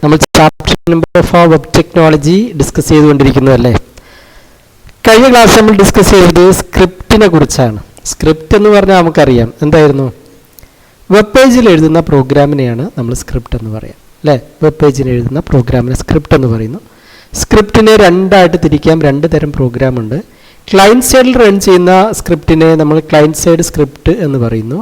നമ്മൾ chapter number 4 web technology discuss ചെയ്തുകൊണ്ടിരിക്കുന്നതല്ലേ. കഴിഞ്ഞ ക്ലാസ് നമ്മൾ ഡിസ്കസ് ചെയ്തത് സ്ക്രിപ്റ്റിനെ കുറിച്ചാണ്. സ്ക്രിപ്റ്റ് എന്ന് പറഞ്ഞാൽ നമുക്കറിയാം എന്തായിരുന്നു, വെബ് പേജിൽ എഴുതുന്ന പ്രോഗ്രാമിനെയാണ് നമ്മൾ സ്ക്രിപ്റ്റ് എന്ന് പറയാം അല്ലേ. വെബ് പേജിൽ എഴുതുന്ന പ്രോഗ്രാമിനെ സ്ക്രിപ്റ്റ് എന്ന് പറയുന്നു. സ്ക്രിപ്റ്റിനെ രണ്ടായിട്ട് തിരിക്കാം. രണ്ട് തരം പ്രോഗ്രാം ഉണ്ട്. ക്ലയൻറ്റ് സൈഡിൽ റൺ ചെയ്യുന്ന സ്ക്രിപ്റ്റിനെ നമ്മൾ ക്ലയൻറ്റ് സൈഡ് സ്ക്രിപ്റ്റ് എന്ന് പറയുന്നു.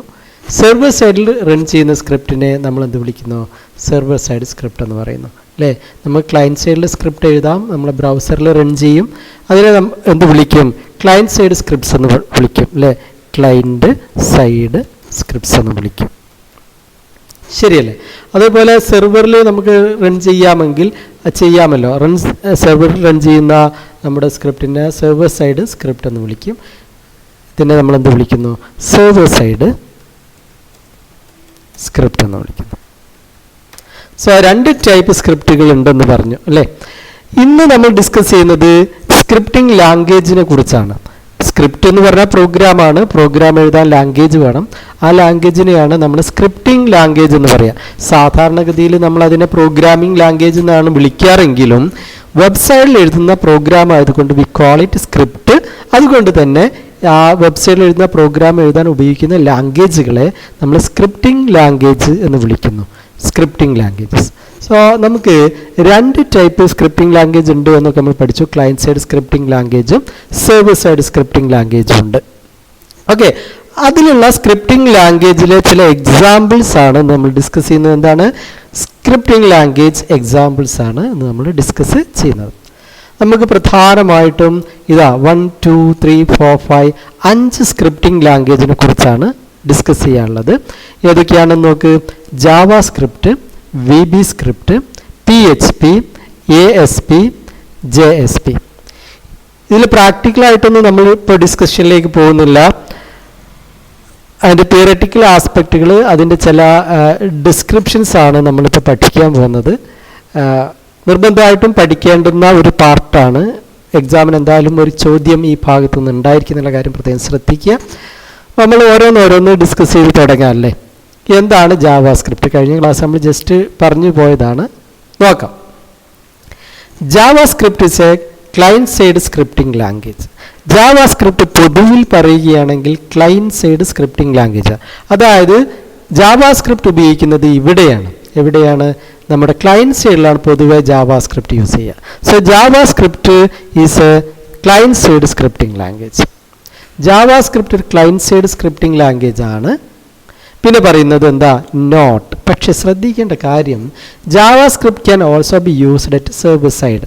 സെർവർ സൈഡിൽ റൺ ചെയ്യുന്ന സ്ക്രിപ്റ്റിനെ നമ്മൾ എന്ത് വിളിക്കുന്നു, സെർവർ സൈഡ് സ്ക്രിപ്റ്റ് എന്ന് പറയുന്നു അല്ലേ. നമ്മൾ ക്ലയൻറ്റ് സൈഡിൽ സ്ക്രിപ്റ്റ് എഴുതാം, നമ്മൾ ബ്രൗസറിൽ റൺ ചെയ്യും, അതിനെ എന്ത് വിളിക്കും, ക്ലയൻറ്റ് സൈഡ് സ്ക്രിപ്റ്റ്സ് എന്ന് വിളിക്കും അല്ലേ. ക്ലയൻറ്റ് സൈഡ് സ്ക്രിപ്റ്റ്സ് എന്ന് വിളിക്കും, ശരിയല്ലേ. അതേപോലെ സെർവറിൽ നമുക്ക് റൺ ചെയ്യാമല്ലോ. സെർവറിൽ റൺ ചെയ്യുന്ന നമ്മുടെ സ്ക്രിപ്റ്റിനെ സെർവർ സൈഡ് സ്ക്രിപ്റ്റ് എന്ന് വിളിക്കും. ഇതിനെ നമ്മൾ എന്ത് വിളിക്കുന്നു, സെർവർ സൈഡ് സ്ക്രിപ്റ്റ് എന്ന് വിളിക്കുന്നു. സോ രണ്ട് ടൈപ്പ് സ്ക്രിപ്റ്റുകൾ ഉണ്ടെന്ന് പറഞ്ഞു അല്ലേ. ഇന്ന് നമ്മൾ ഡിസ്കസ് ചെയ്യുന്നത് സ്ക്രിപ്റ്റിംഗ് ലാംഗ്വേജിനെ കുറിച്ചാണ്. സ്ക്രിപ്റ്റ് എന്ന് പറഞ്ഞാൽ പ്രോഗ്രാമാണ്. പ്രോഗ്രാം എഴുതാൻ ലാംഗ്വേജ് വേണം. ആ ലാംഗ്വേജിനെയാണ് നമ്മൾ സ്ക്രിപ്റ്റിംഗ് ലാംഗ്വേജ് എന്ന് പറയുക. സാധാരണഗതിയിൽ നമ്മൾ അതിനെ പ്രോഗ്രാമിംഗ് ലാംഗ്വേജ് എന്നാണ് വിളിക്കാറെങ്കിലും വെബ്സൈറ്റിൽ എഴുതുന്ന പ്രോഗ്രാം ആയതുകൊണ്ട് വി കോൾ ഇറ്റ് സ്ക്രിപ്റ്റ്. അതുകൊണ്ട് തന്നെ ആ വെബ്സൈറ്റിൽ എഴുതുന്ന പ്രോഗ്രാം എഴുതാൻ ഉപയോഗിക്കുന്ന ലാംഗ്വേജുകളെ നമ്മൾ സ്ക്രിപ്റ്റിംഗ് ലാംഗ്വേജ് എന്ന് വിളിക്കുന്നു. Scripting languages. സോ നമുക്ക് രണ്ട് ടൈപ്പ് സ്ക്രിപ്റ്റിംഗ് ലാംഗ്വേജ് ഉണ്ട് എന്നൊക്കെ നമ്മൾ പഠിച്ചു. ക്ലയൻറ്റ് സൈഡ് സ്ക്രിപ്റ്റിംഗ് ലാംഗ്വേജും സെർവർ സൈഡ് സ്ക്രിപ്റ്റിംഗ് ലാംഗ്വേജും ഉണ്ട്. ഓക്കെ, അതിലുള്ള സ്ക്രിപ്റ്റിംഗ് ലാംഗ്വേജിലെ ചില എക്സാമ്പിൾസ് ആണ് നമ്മൾ ഡിസ്കസ് ചെയ്യുന്നത്. എന്താണ് സ്ക്രിപ്റ്റിംഗ് ലാംഗ്വേജ് എക്സാമ്പിൾസ് ആണ് നമ്മൾ ഡിസ്കസ് ചെയ്യുന്നത്. നമുക്ക് പ്രധാനമായിട്ടും 1, 2, 3, 4, 5 5 സ്ക്രിപ്റ്റിംഗ് ലാംഗ്വേജിനെ കുറിച്ചാണ് ഡിസ്കസ് ചെയ്യാനുള്ളത്. ഏതൊക്കെയാണെന്ന് നോക്ക്. Java script, VB script, PHP, ASP, JSP. ഇതിൽ പ്രാക്ടിക്കലായിട്ടൊന്നും നമ്മൾ ഇപ്പോൾ ഡിസ്കഷനിലേക്ക് പോകുന്നില്ല. അതിൻ്റെ തിയററ്റിക്കൽ ആസ്പെക്റ്റുകൾ, അതിൻ്റെ ചില ഡിസ്ക്രിപ്ഷൻസ് ആണ് നമ്മളിപ്പോൾ പഠിക്കാൻ പോകുന്നത്. നിർബന്ധമായിട്ടും പഠിക്കേണ്ടുന്ന ഒരു പാർട്ടാണ്. എക്സാമിന് എന്തായാലും ഒരു ചോദ്യം ഈ ഭാഗത്തു നിന്ന് ഉണ്ടായിരിക്കുന്നുള്ള കാര്യം പ്രത്യേകം ശ്രദ്ധിക്കുക. നമ്മൾ ഓരോന്നോരോന്ന് ഡിസ്കസ് ചെയ്ത് തുടങ്ങാം അല്ലേ. എന്താണ് ജാവ സ്ക്രിപ്റ്റ്? കഴിഞ്ഞ ക്ലാസ് നമ്മൾ ജസ്റ്റ് പറഞ്ഞു പോയതാണ്. നോക്കാം. Java script is a client side scripting language. Java script പൊതുവിൽ പറയുകയാണെങ്കിൽ ക്ലയൻറ്റ് സൈഡ് സ്ക്രിപ്റ്റിംഗ് ലാംഗ്വേജ്. അതായത് ജാവ സ്ക്രിപ്റ്റ് ഉപയോഗിക്കുന്നത് എവിടെയാണ് നമ്മുടെ ക്ലയൻറ്റ് സൈഡിലാണ് പൊതുവെ ജാവ സ്ക്രിപ്റ്റ് യൂസ് ചെയ്യുക. So Java script is a client side scripting language. JavaScript ഒരു ക്ലയൻറ്റ് സൈഡ് സ്ക്രിപ്റ്റിംഗ് ലാംഗ്വേജ് ആണ്. പിന്നെ പറയുന്നത് എന്താ, നോട്ട്. പക്ഷെ ശ്രദ്ധിക്കേണ്ട കാര്യം, Java script can also be used at server side.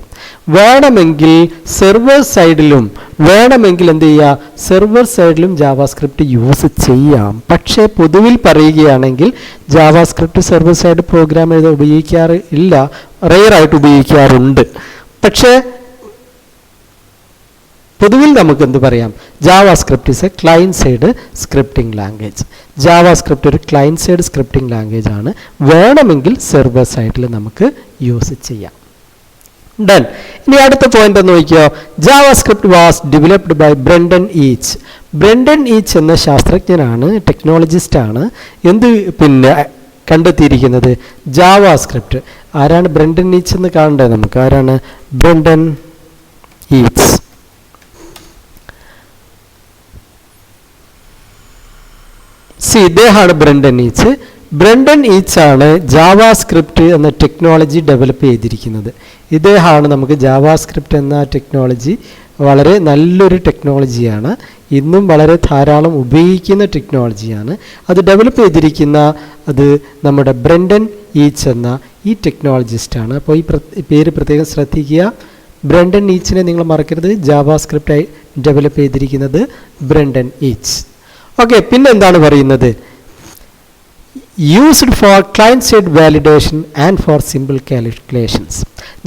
വേണമെങ്കിൽ സെർവർ സൈഡിലും എന്ത് ചെയ്യുക, സെർവർ സൈഡിലും ജാവ സ്ക്രിപ്റ്റ് യൂസ് ചെയ്യാം. പക്ഷേ പൊതുവിൽ പറയുകയാണെങ്കിൽ JavaScript server side program എഴുതാൻ ഉപയോഗിക്കാറില്ല, റെയറായിട്ട് ഉപയോഗിക്കാറുണ്ട്. പക്ഷേ പൊതുവിൽ നമുക്ക് എന്ത് പറയാം, JavaScript is a client side scripting language. JavaScript ഒരു ക്ലയൻറ്റ് സൈഡ് സ്ക്രിപ്റ്റിംഗ് ലാംഗ്വേജ് ആണ്. വേണമെങ്കിൽ സെർവർ സൈഡിൽ നമുക്ക് യൂസ് ചെയ്യാം. ഡൺ. ഇനി അടുത്ത പോയിന്റ് എന്ന് നോക്കിയോ. JavaScript was developed by Brendan Eich. Brendan Eich എന്ന ശാസ്ത്രജ്ഞനാണ്, ടെക്നോളജിസ്റ്റാണ് കണ്ടെത്തിയിരിക്കുന്നത് ജാവ സ്ക്രിപ്റ്റ്. ആരാണ് ബ്രെൻഡൻ ഈച്ച് എന്ന് കാണണ്ടേ നമുക്ക്. ആരാണ് ബ്രെൻഡൻ ഈച്ച്? ഇദ്ദേഹമാണ് ബ്രെൻഡൻ ഈച്ച്. ബ്രെൻഡൻ ഈച്ച് ആണ് ജാവ സ്ക്രിപ്റ്റ് എന്ന ടെക്നോളജി ഡെവലപ്പ് ചെയ്തിരിക്കുന്നത്. ഇദ്ദേഹമാണ് നമുക്ക് ജാവ സ്ക്രിപ്റ്റ് എന്ന ടെക്നോളജി വളരെ നല്ലൊരു ടെക്നോളജിയാണ്. ഇന്നും വളരെ ധാരാളം ഉപയോഗിക്കുന്ന ടെക്നോളജിയാണ്. അത് ഡെവലപ്പ് ചെയ്തിരിക്കുന്ന നമ്മുടെ ബ്രെൻഡൻ ഈച്ച് എന്ന ഈ ടെക്നോളജിസ്റ്റാണ്. അപ്പോൾ ഈ പേര് പ്രത്യേകം ശ്രദ്ധിക്കുക. ബ്രെൻഡൻ ഈച്ചിനെ നിങ്ങൾ മറക്കരുത്. ജാവ സ്ക്രിപ്റ്റായി ഡെവലപ്പ് ചെയ്തിരിക്കുന്നത് ബ്രെൻഡൻ ഈച്ച്. ഓക്കെ, പിന്നെന്താണ് പറയുന്നത്, used for client side validation and for simple calculations.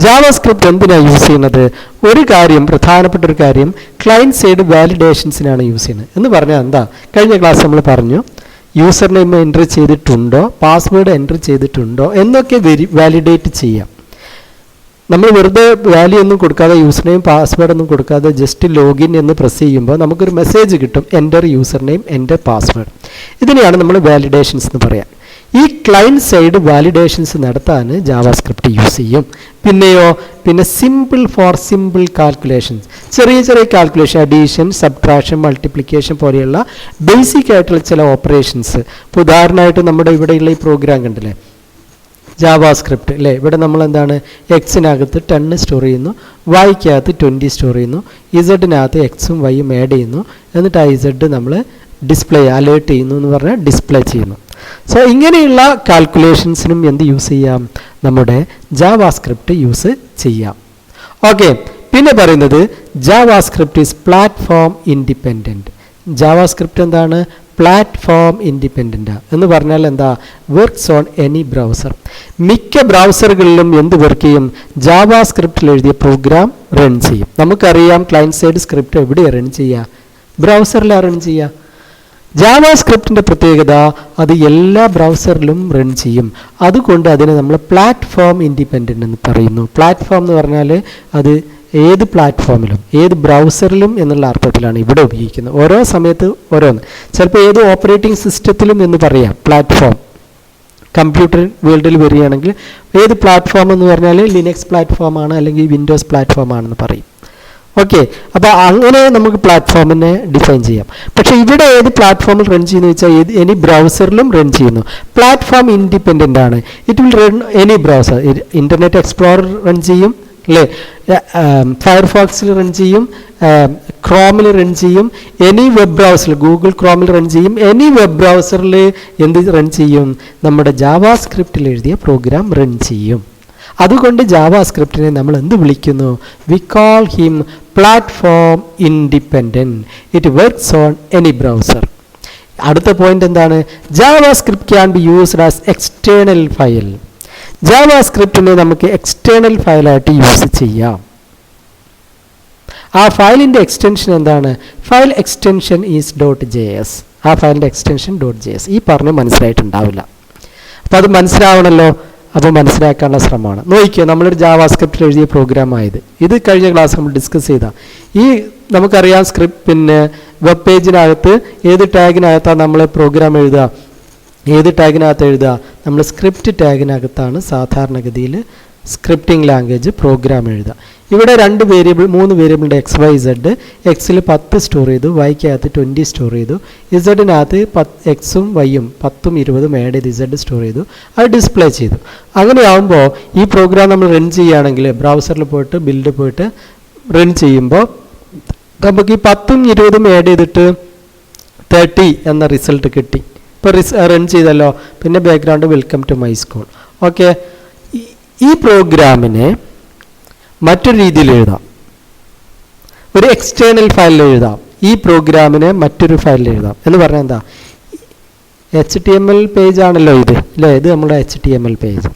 JavaScript എന്തിനാണ് യൂസ് ചെയ്യുന്നത്? ഒരു കാര്യം, പ്രധാനപ്പെട്ട ഒരു കാര്യം, ക്ലയൻറ്റ് സൈഡ് വാലിഡേഷൻസിനാണ് യൂസ് ചെയ്യുന്നത്. എന്ന് പറഞ്ഞാൽ എന്താ, കഴിഞ്ഞ ക്ലാസ് നമ്മൾ പറഞ്ഞു, യൂസർ നെയിം എൻ്റർ ചെയ്തിട്ടുണ്ടോ, പാസ്വേഡ് എൻ്റർ ചെയ്തിട്ടുണ്ടോ എന്നൊക്കെ വാലിഡേറ്റ് ചെയ്യാം. നമ്മൾ വെറുതെ വാല്യൂ ഒന്നും കൊടുക്കാതെ, യൂസർ നെയിം പാസ്വേഡ് ഒന്നും കൊടുക്കാതെ ജസ്റ്റ് ലോഗിൻ എന്ന് പ്രസ് ചെയ്യുമ്പോൾ നമുക്കൊരു മെസ്സേജ് കിട്ടും, enter user name enter password. ഇതിനെയാണ് നമ്മൾ വാലിഡേഷൻസ് എന്ന് പറയാം. ഈ ക്ലയൻറ്റ് സൈഡ് വാലിഡേഷൻസ് നടത്താൻ ജാവാസ്ക്രിപ്റ്റ് യൂസ് ചെയ്യും. പിന്നെ സിമ്പിൾ ഫോർ സിമ്പിൾ കാൽക്കുലേഷൻസ്, ചെറിയ ചെറിയ കാൽക്കുലേഷൻ, അഡീഷൻ, സബ്ട്രാക്ഷൻ, മൾട്ടിപ്ലിക്കേഷൻ പോലെയുള്ള ബേസിക് ആയിട്ടുള്ള ചില ഓപ്പറേഷൻസ്. ഇപ്പോൾ ഉദാഹരണമായിട്ട് നമ്മുടെ ഇവിടെയുള്ള ഈ പ്രോഗ്രാം കണ്ടില്ലേ, ജാവാസ്ക്രിപ്റ്റ് അല്ലേ, ഇവിടെ നമ്മൾ എന്താണ് എക്സിനകത്ത് 10 സ്റ്റോർ ചെയ്യുന്നു, വൈക്കകത്ത് 20 സ്റ്റോർ ചെയ്യുന്നു, ഇസഡിനകത്ത് എക്സും വൈയും ആഡ് ചെയ്യുന്നു, എന്നിട്ട് ആ ഇസഡ് നമ്മൾ ഡിസ്പ്ലേ അലേർട്ട് ചെയ്യുന്നു എന്ന് പറഞ്ഞാൽ ഡിസ്പ്ലേ ചെയ്യുന്നു. സോ ഇങ്ങനെയുള്ള കാൽക്കുലേഷൻസിനും എന്ത് യൂസ് ചെയ്യാം, നമ്മുടെ ജാവാസ്ക്രിപ്റ്റ് യൂസ് ചെയ്യാം. ഓക്കെ, പിന്നെ പറയുന്നത് JavaScript is platform independent. JavaScript എന്താണ്, പ്ലാറ്റ്ഫോം ഇൻഡിപെൻഡൻ്റ് എന്ന് പറഞ്ഞാൽ എന്താ, വർക്ക്സ് ഓൺ എനി ബ്രൗസർ. മിക്ക ബ്രൗസറുകളിലും എന്ത് വർക്ക് ചെയ്യും, ജാവാസ്ക്രിപ്റ്റിൽ എഴുതിയ പ്രോഗ്രാം റൺ ചെയ്യും. നമുക്കറിയാം ക്ലയൻറ്റ് സൈഡ് സ്ക്രിപ്റ്റ് എവിടെയാണ് റൺ ചെയ്യുക, ബ്രൗസറിലാണ് റൺ ചെയ്യുക. ജാവാസ്ക്രിപ്റ്റിൻ്റെ പ്രത്യേകത അത് എല്ലാ ബ്രൗസറിലും റൺ ചെയ്യും. അതുകൊണ്ട് അതിനെ നമ്മൾ പ്ലാറ്റ്ഫോം ഇൻഡിപെൻഡൻ്റ് എന്ന് പറയുന്നു. പ്ലാറ്റ്ഫോം എന്ന് പറഞ്ഞാൽ അത് ഏത് പ്ലാറ്റ്ഫോമിലും ഏത് ബ്രൗസറിലും എന്നുള്ള അർത്ഥത്തിലാണ് ഇവിടെ ഉപയോഗിക്കുന്നത്. ഓരോ സമയത്ത് ഓരോന്ന്, ചിലപ്പോൾ ഏത് ഓപ്പറേറ്റിംഗ് സിസ്റ്റത്തിലും എന്ന് പറയാം പ്ലാറ്റ്ഫോം. കമ്പ്യൂട്ടർ വേൾഡിൽ വരികയാണെങ്കിൽ ഏത് പ്ലാറ്റ്ഫോം എന്ന് പറഞ്ഞാൽ ലിനക്സ് പ്ലാറ്റ്ഫോമാണ് അല്ലെങ്കിൽ വിൻഡോസ് പ്ലാറ്റ്ഫോം ആണെന്ന് പറയും. ഓക്കെ, അപ്പോൾ അങ്ങനെ നമുക്ക് പ്ലാറ്റ്ഫോമിനെ ഡിഫൈൻ ചെയ്യാം. പക്ഷേ ഇവിടെ ഏത് പ്ലാറ്റ്ഫോമിൽ റൺ ചെയ്യുന്നു വെച്ചാൽ എനി ബ്രൗസറിലും റൺ ചെയ്യുന്നു. പ്ലാറ്റ്ഫോം ഇൻഡിപെൻഡൻ്റ് ആണ്. It will run any browser. Internet explorer run ചെയ്യും അല്ലേ, ഫയർഫോക്സിൽ റൺ ചെയ്യും, ക്രോമിൽ റൺ ചെയ്യും, എനി വെബ് ബ്രൗസറിൽ ഗൂഗിൾ ക്രോമിൽ റൺ ചെയ്യും, എനി വെബ് ബ്രൗസറിൽ എന്ത് റൺ ചെയ്യും, നമ്മുടെ ജാവാസ്ക്രിപ്റ്റിൽ എഴുതിയ പ്രോഗ്രാം റൺ ചെയ്യും. അതുകൊണ്ട് ജാവാസ്ക്രിപ്റ്റിനെ നമ്മൾ എന്ത് വിളിക്കുന്നു, we call him platform independent. It works on any browser. അടുത്ത പോയിന്റ് എന്താണ്, JavaScript can be used as external file. ജാവാസ്ക്രിപ്റ്റിനെ നമുക്ക് എക്സ്റ്റേണൽ ഫയലായിട്ട് യൂസ് ചെയ്യാം. ആ ഫയലിൻ്റെ എക്സ്റ്റൻഷൻ എന്താണ്, ഫയൽ എക്സ്റ്റൻഷൻ ഈസ് .js. ആ ഫയലിൻ്റെ എക്സ്റ്റൻഷൻ .js. ഈ പറഞ്ഞ് മനസ്സിലായിട്ടുണ്ടാവില്ല. അപ്പോൾ അത് മനസ്സിലാവണമല്ലോ. അപ്പോൾ മനസ്സിലാക്കാനുള്ള ശ്രമമാണ്. നോക്കിയോ, നമ്മളൊരു ജാവാസ്ക്രിപ്റ്റിൽ എഴുതിയ പ്രോഗ്രാം ആയത്. ഇത് കഴിഞ്ഞ ക്ലാസ് നമ്മൾ ഡിസ്കസ് ചെയ്താൽ ഈ നമുക്കറിയാം സ്ക്രിപ്റ്റ് പിന്നെ വെബ് പേജിനകത്ത് ഏത് ടാഗിനകത്താണ് നമ്മൾ പ്രോഗ്രാം എഴുതുക, ഏത് ടാഗിനകത്ത് എഴുതുക, നമ്മൾ സ്ക്രിപ്റ്റ് ടാഗിനകത്താണ് സാധാരണഗതിയിൽ സ്ക്രിപ്റ്റിംഗ് ലാംഗ്വേജ് പ്രോഗ്രാം എഴുതുക. ഇവിടെ 3 വേരിയബിളിൻ്റെ XYZ. എക്സിൽ 10 സ്റ്റോർ ചെയ്തു, വൈക്കകത്ത് 20 സ്റ്റോർ ചെയ്തു, ഇസഡിനകത്ത് എക്സും വൈയും 10ഉം 20ഉം ആഡ് ചെയ്ത് ഇസഡ് സ്റ്റോർ ചെയ്തു, അത് ഡിസ്പ്ലേ ചെയ്തു. അങ്ങനെയാവുമ്പോൾ ഈ പ്രോഗ്രാം നമ്മൾ റൺ ചെയ്യുകയാണെങ്കിൽ ബ്രൗസറിൽ പോയിട്ട് ബിൽഡ് പോയിട്ട് റൺ ചെയ്യുമ്പോൾ നമുക്ക് ഈ 10ഉം 20ഉം ആഡ് ചെയ്തിട്ട് 30 എന്ന റിസൾട്ട് കിട്ടി. ഇപ്പോൾ റൺ ചെയ്തല്ലോ. പിന്നെ background welcome to my school. Okay, ഈ പ്രോഗ്രാമിനെ മറ്റൊരു രീതിയിൽ എഴുതാം, ഒരു എക്സ്റ്റേണൽ ഫയലിൽ എഴുതാം. ഈ പ്രോഗ്രാമിനെ മറ്റൊരു ഫയലിൽ എഴുതാം എന്ന് പറഞ്ഞാൽ എന്താ, HTML പേജ് ആണല്ലോ ഇത് അല്ലേ, ഇത് നമ്മുടെ HTML പേജ്.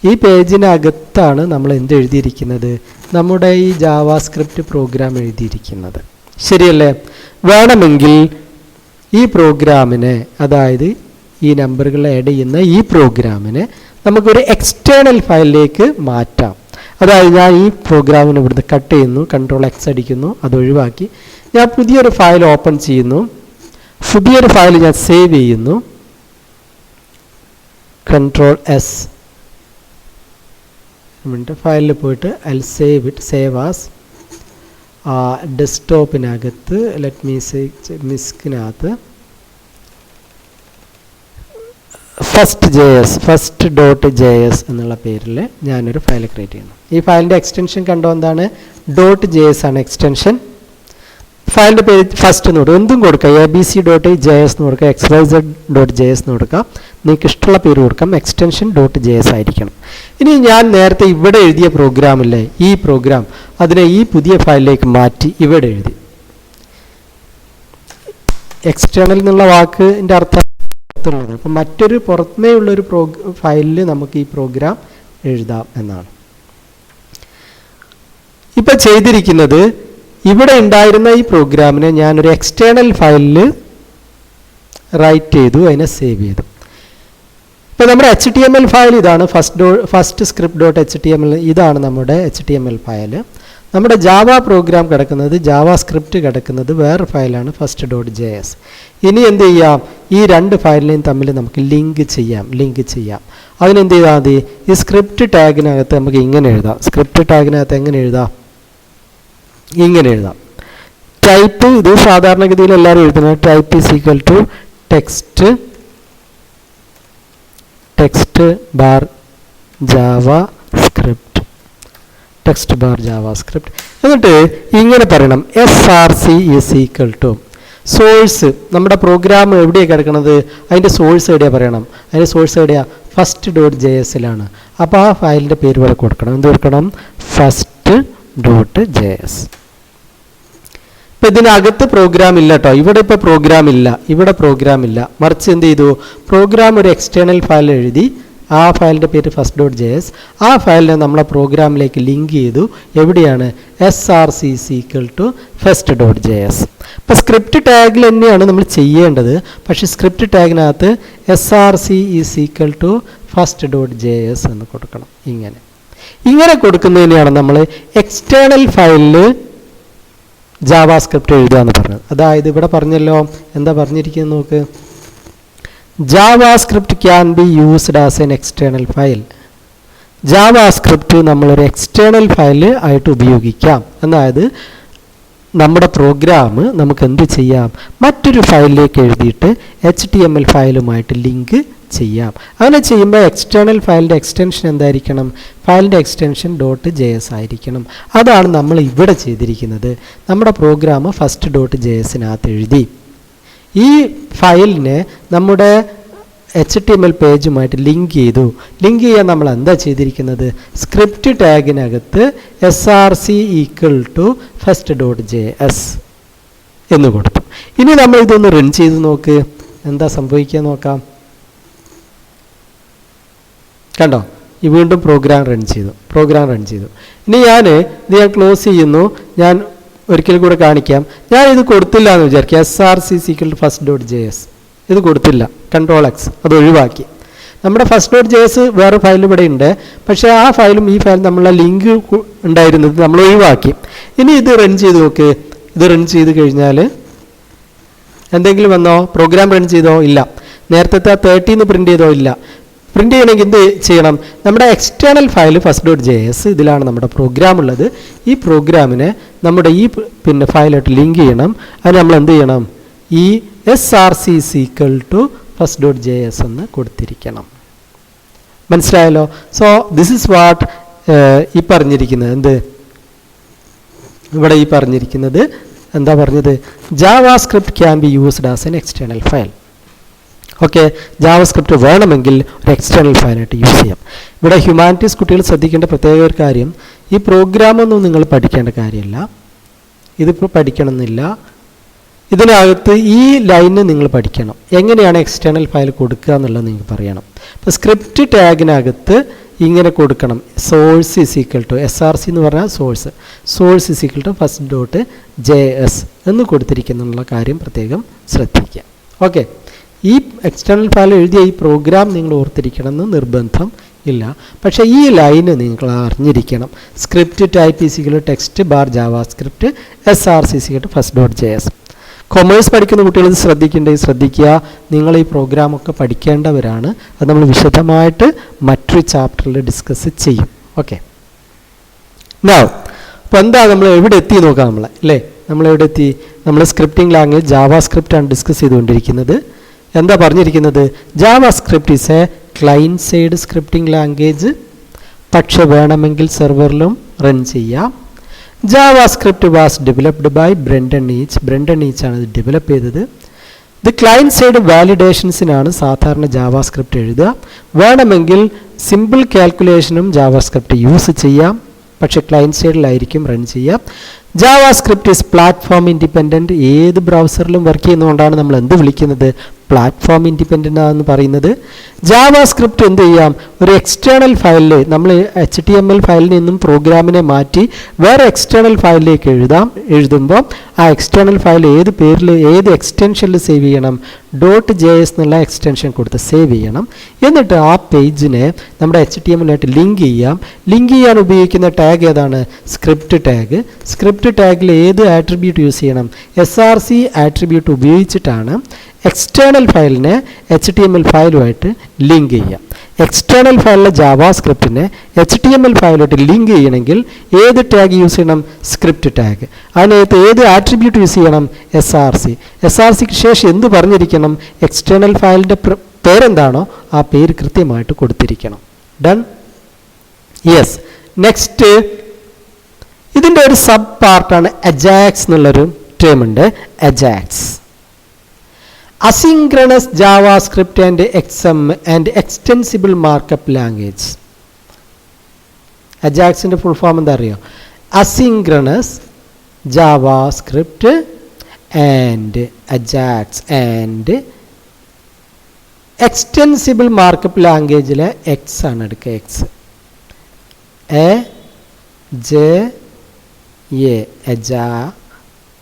ഈ പേജിനകത്താണ് നമ്മൾ എന്ത് എഴുതിയിരിക്കുന്നത്, നമ്മുടെ ഈ ജാവാസ്ക്രിപ്റ്റ് പ്രോഗ്രാം എഴുതിയിരിക്കുന്നത്. ശരിയല്ലേ? വേണമെങ്കിൽ ഈ പ്രോഗ്രാമിനെ, അതായത് ഈ നമ്പറുകൾ ആഡ് ചെയ്യുന്ന ഈ പ്രോഗ്രാമിനെ നമുക്കൊരു എക്സ്റ്റേണൽ ഫയലിലേക്ക് മാറ്റാം. അതായത് ഞാൻ ഈ പ്രോഗ്രാമിനെ ഇവിടുന്ന് കട്ട് ചെയ്യുന്നു, Ctrl+X അടിക്കുന്നു, അത് ഒഴിവാക്കി ഞാൻ പുതിയൊരു ഫയൽ ഓപ്പൺ ചെയ്യുന്നു, പുതിയൊരു ഫയൽ ഞാൻ സേവ് ചെയ്യുന്നു, Ctrl+S. ഫയലിൽ പോയിട്ട് I save it, save as ഡെസ്ക്ടോപ്പിനകത്ത് ലെറ്റ് മീ സേ മിസ്കിനകത്ത് first.js എന്നുള്ള പേരിൽ ഞാനൊരു ഫയൽ ക്രിയേറ്റ് ചെയ്യുന്നു. ഈ ഫയലിൻ്റെ എക്സ്റ്റൻഷൻ കണ്ടോ, എന്താണ് .js ആണ് എക്സ്റ്റൻഷൻ. ഫയലിൻ്റെ പേര് ഫസ്റ്റ് എന്ന് കൊടുക്കുക, എന്തും കൊടുക്കുക, abc.js എന്ന് കൊടുക്കുക, xyz.js എന്ന് കൊടുക്കുക, നിങ്ങൾക്ക് ഇഷ്ടമുള്ള പേര് കൊടുക്കാം. എക്സ്റ്റൻഷൻ .js ആയിരിക്കണം. ഇനി ഞാൻ നേരത്തെ ഇവിടെ എഴുതിയ പ്രോഗ്രാമില്ലേ, ഈ പ്രോഗ്രാം അതിനെ ഈ പുതിയ ഫയലിലേക്ക് മാറ്റി ഇവിടെ എഴുതി. എക്സ്റ്റേണൽ എന്നുള്ള വാക്കിൻ്റെ അർത്ഥം അപ്പം മറ്റൊരു പുറമേ ഉള്ളൊരു ഫയലിൽ നമുക്ക് ഈ പ്രോഗ്രാം എഴുതാം എന്നാണ്. ഇപ്പം ചെയ്തിരിക്കുന്നത്, ഇവിടെ ഉണ്ടായിരുന്ന ഈ പ്രോഗ്രാമിനെ ഞാനൊരു എക്സ്റ്റേണൽ ഫയലിൽ റൈറ്റ് ചെയ്തു, അതിനെ സേവ് ചെയ്തു. ഇപ്പോൾ നമ്മുടെ HTML ഫയൽ ഇതാണ്, ഫസ്റ്റ് script.html. ഇതാണ് നമ്മുടെ HTML ഫയൽ. നമ്മുടെ ജാവ പ്രോഗ്രാം കിടക്കുന്നത്, ജാവ സ്ക്രിപ്റ്റ് കിടക്കുന്നത് വേറെ ഫയലാണ് first.js. ഇനി എന്ത് ചെയ്യാം, ഈ രണ്ട് ഫയലിനെയും തമ്മിൽ നമുക്ക് ലിങ്ക് ചെയ്യാം. അതിനെന്ത് ചെയ്താൽ മതി, ഈ സ്ക്രിപ്റ്റ് ടാഗിനകത്ത് നമുക്ക് ഇങ്ങനെ എഴുതാം. സ്ക്രിപ്റ്റ് ടാഗിനകത്ത് എങ്ങനെ എഴുതാം, ഇങ്ങനെ എഴുതാം. ടൈപ്പ്, ഇത് സാധാരണഗതിയിൽ എല്ലാവരും എഴുതുന്നത് type is equal to text bar JavaScript, എന്നിട്ട് ഇങ്ങനെ പറയണം src is equal to source. നമ്മുടെ പ്രോഗ്രാം എവിടെയാണ് കിടക്കുന്നത്, അതിൻ്റെ സോഴ്സ് എവിടെയാണ് പറയണം. അതിൻ്റെ സോഴ്സ് എവിടെയാണ്, first.jsലാണ്. അപ്പോൾ ആ ഫയലിൻ്റെ പേര് ഇവിടെ കൊടുക്കണം. എന്ത് കൊടുക്കണം, first.js. ഇപ്പം ഇതിനകത്ത് പ്രോഗ്രാം ഇല്ല കേട്ടോ, ഇവിടെ ഇപ്പോൾ പ്രോഗ്രാം ഇല്ല, മറിച്ച് എന്ത് ചെയ്തു, പ്രോഗ്രാം ഒരു എക്സ്റ്റേണൽ ഫയൽ എഴുതി, ആ ഫയലിൻ്റെ പേര് first.js. ആ ഫയലിനെ നമ്മളെ പ്രോഗ്രാമിലേക്ക് ലിങ്ക് ചെയ്തു. എവിടെയാണ്, src first.js. ഇപ്പോൾ സ്ക്രിപ്റ്റ് ടാഗിൽ തന്നെയാണ് നമ്മൾ ചെയ്യേണ്ടത്. പക്ഷേ സ്ക്രിപ്റ്റ് ടാഗിനകത്ത് src first.js എന്ന് കൊടുക്കണം. ഇങ്ങനെ കൊടുക്കുന്നതിനെയാണ് നമ്മൾ എക്സ്റ്റേണൽ ഫയലിൽ ജാവാസ്ക്രിപ്റ്റ് എഴുതുക എന്ന് പറഞ്ഞത്. അതായത് ഇവിടെ പറഞ്ഞല്ലോ, എന്താ പറഞ്ഞിരിക്കുന്നത് നോക്ക്, JavaScript can be used as an external file. JavaScript നമ്മളൊരു എക്സ്റ്റേണൽ ഫയൽ ആയിട്ട് ഉപയോഗിക്കാം. അതായത് നമ്മുടെ പ്രോഗ്രാം നമുക്ക് എന്ത് ചെയ്യാം, മറ്റൊരു ഫയലിലേക്ക് എഴുതിയിട്ട് HTML ഫയലുമായിട്ട് ലിങ്ക് ചെയ്യാം. അങ്ങനെ ചെയ്യുമ്പോൾ എക്സ്റ്റേണൽ ഫയലിൻ്റെ എക്സ്റ്റൻഷൻ എന്തായിരിക്കണം, ഫയലിൻ്റെ എക്സ്റ്റൻഷൻ .js ആയിരിക്കണം. അതാണ് നമ്മൾ ഇവിടെ ചെയ്തിരിക്കുന്നത്. നമ്മുടെ പ്രോഗ്രാം first.jsനകത്ത് എഴുതി, ഈ ഫയലിനെ നമ്മുടെ HTML പേജുമായിട്ട് ലിങ്ക് ചെയ്തു. ലിങ്ക് ചെയ്യാൻ നമ്മൾ എന്താ ചെയ്തിരിക്കുന്നത്, സ്ക്രിപ്റ്റ് ടാഗിനകത്ത് src first.js എന്ന് കൊടുത്തു. ഇനി നമ്മൾ ഇതൊന്ന് റൺ ചെയ്ത് നോക്ക്, എന്താ സംഭവിക്കുക നോക്കാം. കണ്ടോ, ഈ വീണ്ടും പ്രോഗ്രാം റൺ ചെയ്തു. ഇനി ഞാൻ ക്ലോസ് ചെയ്യുന്നു. ഞാൻ ഒരിക്കൽ കൂടെ കാണിക്കാം. ഞാൻ ഇത് കൊടുത്തില്ല എന്ന് വിചാരിക്കുക, src first.js ഇത് കൊടുത്തില്ല, Ctrl+X അത് ഒഴിവാക്കി. നമ്മുടെ first.js വേറെ ഫയൽ ഇവിടെ ഉണ്ട്, പക്ഷേ ആ ഫയലും ഈ ഫയലും നമ്മളെ ലിങ്ക് ഉണ്ടായിരുന്നത് നമ്മൾ ഒഴിവാക്കി. ഇനി ഇത് റൺ ചെയ്ത് നോക്ക്. ഇത് റൺ ചെയ്ത് കഴിഞ്ഞാൽ എന്തെങ്കിലും വന്നോ, പ്രോഗ്രാം റൺ ചെയ്തോ, ഇല്ല. നേരത്തെ 30 പ്രിൻ്റ് ചെയ്തോ, ഇല്ല. പ്രിൻ്റ് ചെയ്യണമെങ്കിൽ എന്ത് ചെയ്യണം, നമ്മുടെ എക്സ്റ്റേണൽ ഫയൽ first.js ഇതിലാണ് നമ്മുടെ പ്രോഗ്രാം ഉള്ളത്. ഈ പ്രോഗ്രാമിനെ നമ്മുടെ ഈ ഫയലായിട്ട് ലിങ്ക് ചെയ്യണം. അത് നമ്മൾ എന്ത് ചെയ്യണം, ഈ src first.js എന്ന് കൊടുത്തിരിക്കണം. മനസ്സിലായല്ലോ. സോ ദിസ് ഇസ് വാട്ട് ഈ പറഞ്ഞിരിക്കുന്നത്. ഇവിടെ ഈ പറഞ്ഞിരിക്കുന്നത് എന്താ പറഞ്ഞത്, JavaScript can be used as an external file. Okay, JavaScript വേണമെങ്കിൽ ഒരു എക്സ്റ്റേണൽ ഫയലായിട്ട് യൂസ് ചെയ്യാം. ഇവിടെ ഹ്യൂമാനിറ്റീസ് കുട്ടികൾ ശ്രദ്ധിക്കേണ്ട പ്രത്യേക ഒരു കാര്യം, ഈ പ്രോഗ്രാമൊന്നും നിങ്ങൾ പഠിക്കേണ്ട കാര്യമില്ല, ഇതിപ്പോൾ പഠിക്കണമെന്നില്ല. ഇതിനകത്ത് ഈ ലൈന് നിങ്ങൾ പഠിക്കണം, എങ്ങനെയാണ് എക്സ്റ്റേണൽ ഫയൽ കൊടുക്കുക എന്നുള്ളത് നിങ്ങൾക്ക് പറയണം. ഇപ്പോൾ സ്ക്രിപ്റ്റ് ടാഗിനകത്ത് ഇങ്ങനെ കൊടുക്കണം, source is equal to src എന്ന് പറഞ്ഞാൽ source is equal to first.js എന്ന് കൊടുത്തിരിക്കുന്നുള്ള കാര്യം പ്രത്യേകം ശ്രദ്ധിക്കുക. ഓക്കെ, ഈ എക്സ്റ്റേണൽ ഫയൽ എഴുതിയ ഈ പ്രോഗ്രാം നിങ്ങൾ ഓർത്തിരിക്കണമെന്ന് നിർബന്ധം ഇല്ല, പക്ഷേ ഈ ലൈന് നിങ്ങൾ അറിഞ്ഞിരിക്കണം. Script type is equal to text bar JavaScript src is equal to first.js. Commerce പഠിക്കുന്ന കുട്ടികൾ ഇത് ശ്രദ്ധിക്കുക. നിങ്ങൾ ഈ പ്രോഗ്രാമൊക്കെ പഠിക്കേണ്ടവരാണ്. അത് നമ്മൾ വിശദമായിട്ട് മറ്റൊരു ചാപ്റ്ററിൽ ഡിസ്കസ് ചെയ്യും. ഓക്കെ, അപ്പോൾ എന്താ നമ്മൾ എവിടെ എത്തി നോക്കാം അല്ലേ. നമ്മളെവിടെ എത്തി, നമ്മൾ സ്ക്രിപ്റ്റിംഗ് ലാംഗ്വേജ് ജാവാസ്ക്രിപ്റ്റാണ് ഡിസ്കസ് ചെയ്തുകൊണ്ടിരിക്കുന്നത്. എന്താ പറഞ്ഞിരിക്കുന്നത്, JavaScript is A client side scripting language, പക്ഷെ വേണമെങ്കിൽ സെർവറിലും റൺ ചെയ്യാം. JavaScript was developed by Brendan Eich. Brendan Eich ആണ് ഇത് ഡെവലപ്പ് ചെയ്തത്. ഇത് ക്ലയൻറ്റ് സൈഡ് വാലിഡേഷൻസിനാണ് സാധാരണ JavaScript എഴുതുക. വേണമെങ്കിൽ സിമ്പിൾ കാൽക്കുലേഷനും JavaScript യൂസ് ചെയ്യാം, പക്ഷേ ക്ലയൻറ്റ് സൈഡിലായിരിക്കും റൺ ചെയ്യാം. JavaScript ഈസ് പ്ലാറ്റ്ഫോം ഇൻഡിപെൻഡൻറ്റ്, ഏത് ബ്രൗസറിലും വർക്ക് ചെയ്യുന്നതുകൊണ്ടാണ് നമ്മൾ എന്ത് വിളിക്കുന്നത്, പ്ലാറ്റ്ഫോം ഇൻഡിപെൻഡൻ്റ് ആണെന്ന് പറയുന്നത്. ജാവാസ്ക്രിപ്റ്റ് എന്ത് ചെയ്യാം, ഒരു എക്സ്റ്റേണൽ ഫയലിൽ നമ്മൾ HTML ഫയലിൽ നിന്നും പ്രോഗ്രാമിനെ മാറ്റി വേറെ എക്സ്റ്റേണൽ ഫയലിലേക്ക് എഴുതുമ്പോൾ ആ എക്സ്റ്റേണൽ ഫയൽ ഏത് പേരിൽ ഏത് എക്സ്റ്റൻഷനിൽ സേവ് ചെയ്യണം, .js എന്നുള്ള എക്സ്റ്റൻഷൻ കൊടുത്ത് സേവ് ചെയ്യണം. എന്നിട്ട് ആ പേജിനെ നമ്മുടെ HTML ആയിട്ട് ലിങ്ക് ചെയ്യാൻ ഉപയോഗിക്കുന്ന ടാഗ് ഏതാണ്, സ്ക്രിപ്റ്റ് ടാഗ്. സ്ക്രിപ്റ്റ് ടാഗിൽ ഏത് ആട്രിബ്യൂട്ട് യൂസ് ചെയ്യണം, SRC ആട്രിബ്യൂട്ട് ഉപയോഗിച്ചിട്ടാണ് എക്സ്റ്റേണൽ ഫയലിനെ HTML ഫയലുമായിട്ട് ലിങ്ക് ചെയ്യാം. എക്സ്റ്റേണൽ ഫയലിലെ ജാവാസ്ക്രിപ്റ്റിനെ HTML ഫയലുമായിട്ട് ലിങ്ക് ചെയ്യണമെങ്കിൽ ഏത് ടാഗ് യൂസ് ചെയ്യണം, സ്ക്രിപ്റ്റ് ടാഗ്. അതിനകത്ത് ഏത് ആട്രിബ്യൂട്ട് യൂസ് ചെയ്യണം, SRCക്ക് ശേഷം എന്ത് പറഞ്ഞിരിക്കണം, എക്സ്റ്റേണൽ ഫയലിൻ്റെ പേരെന്താണോ ആ പേര് കൃത്യമായിട്ട് കൊടുത്തിരിക്കണം. ഡൺ. യെസ്. നെക്സ്റ്റ് ഇതിൻ്റെ ഒരു സബ് പാർട്ടാണ് അജാക്സ് എന്നുള്ളൊരു ടേം ഉണ്ട്. Ajax asynchronous JavaScript and XM and extensible markup language. അജാക്സിൻ്റെ ഫുൾ ഫോം എന്താ അറിയോ, asynchronous JavaScript and Ajax and extensible markup ലാംഗ്വേജിലെ എക്സ് ആണ് എടുക്കുക.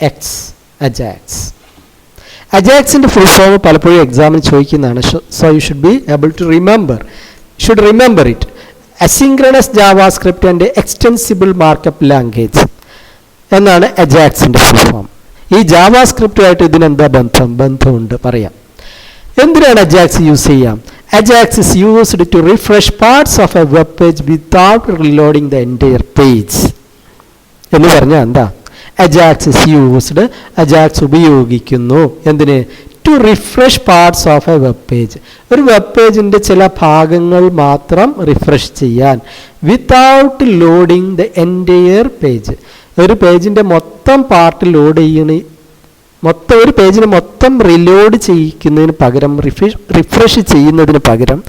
X Ajax. അജാക്സിൻ്റെ ഫുൾ ഫോം പലപ്പോഴും എക്സാമിന് ചോദിക്കുന്നതാണ്. So you should be able to remember it. Asynchronous JavaScript and extensible markup language എന്നാണ് അജാക്സിൻ്റെ ഫുൾ ഫോം. ഈ ജാവാസ്ക്രിപ്റ്റുമായിട്ട് ഇതിനെന്താ ബന്ധമുണ്ട് പറയാം. എന്തിനാണ് അജാക്സ് യൂസ് ചെയ്യാം? Ajax is used to refresh parts of a web page without reloading the entire page. എന്ന് പറഞ്ഞാൽ എന്താ, അജാക്സ് ഉപയോഗിക്കുന്നു എന്തിന്, to refresh parts of a web page. ഒരു വെബ് പേജിൻ്റെ ചില ഭാഗങ്ങൾ മാത്രം റിഫ്രഷ് ചെയ്യാൻ, without loading the entire page. ഒരു പേജിൻ്റെ മൊത്തം പാർട്ട് ലോഡ് ഒരു പേജിന് മൊത്തം റിലോഡ് ചെയ്യിക്കുന്നതിന് പകരം റിഫ്രഷ് ചെയ്യുന്നതിന് പകരം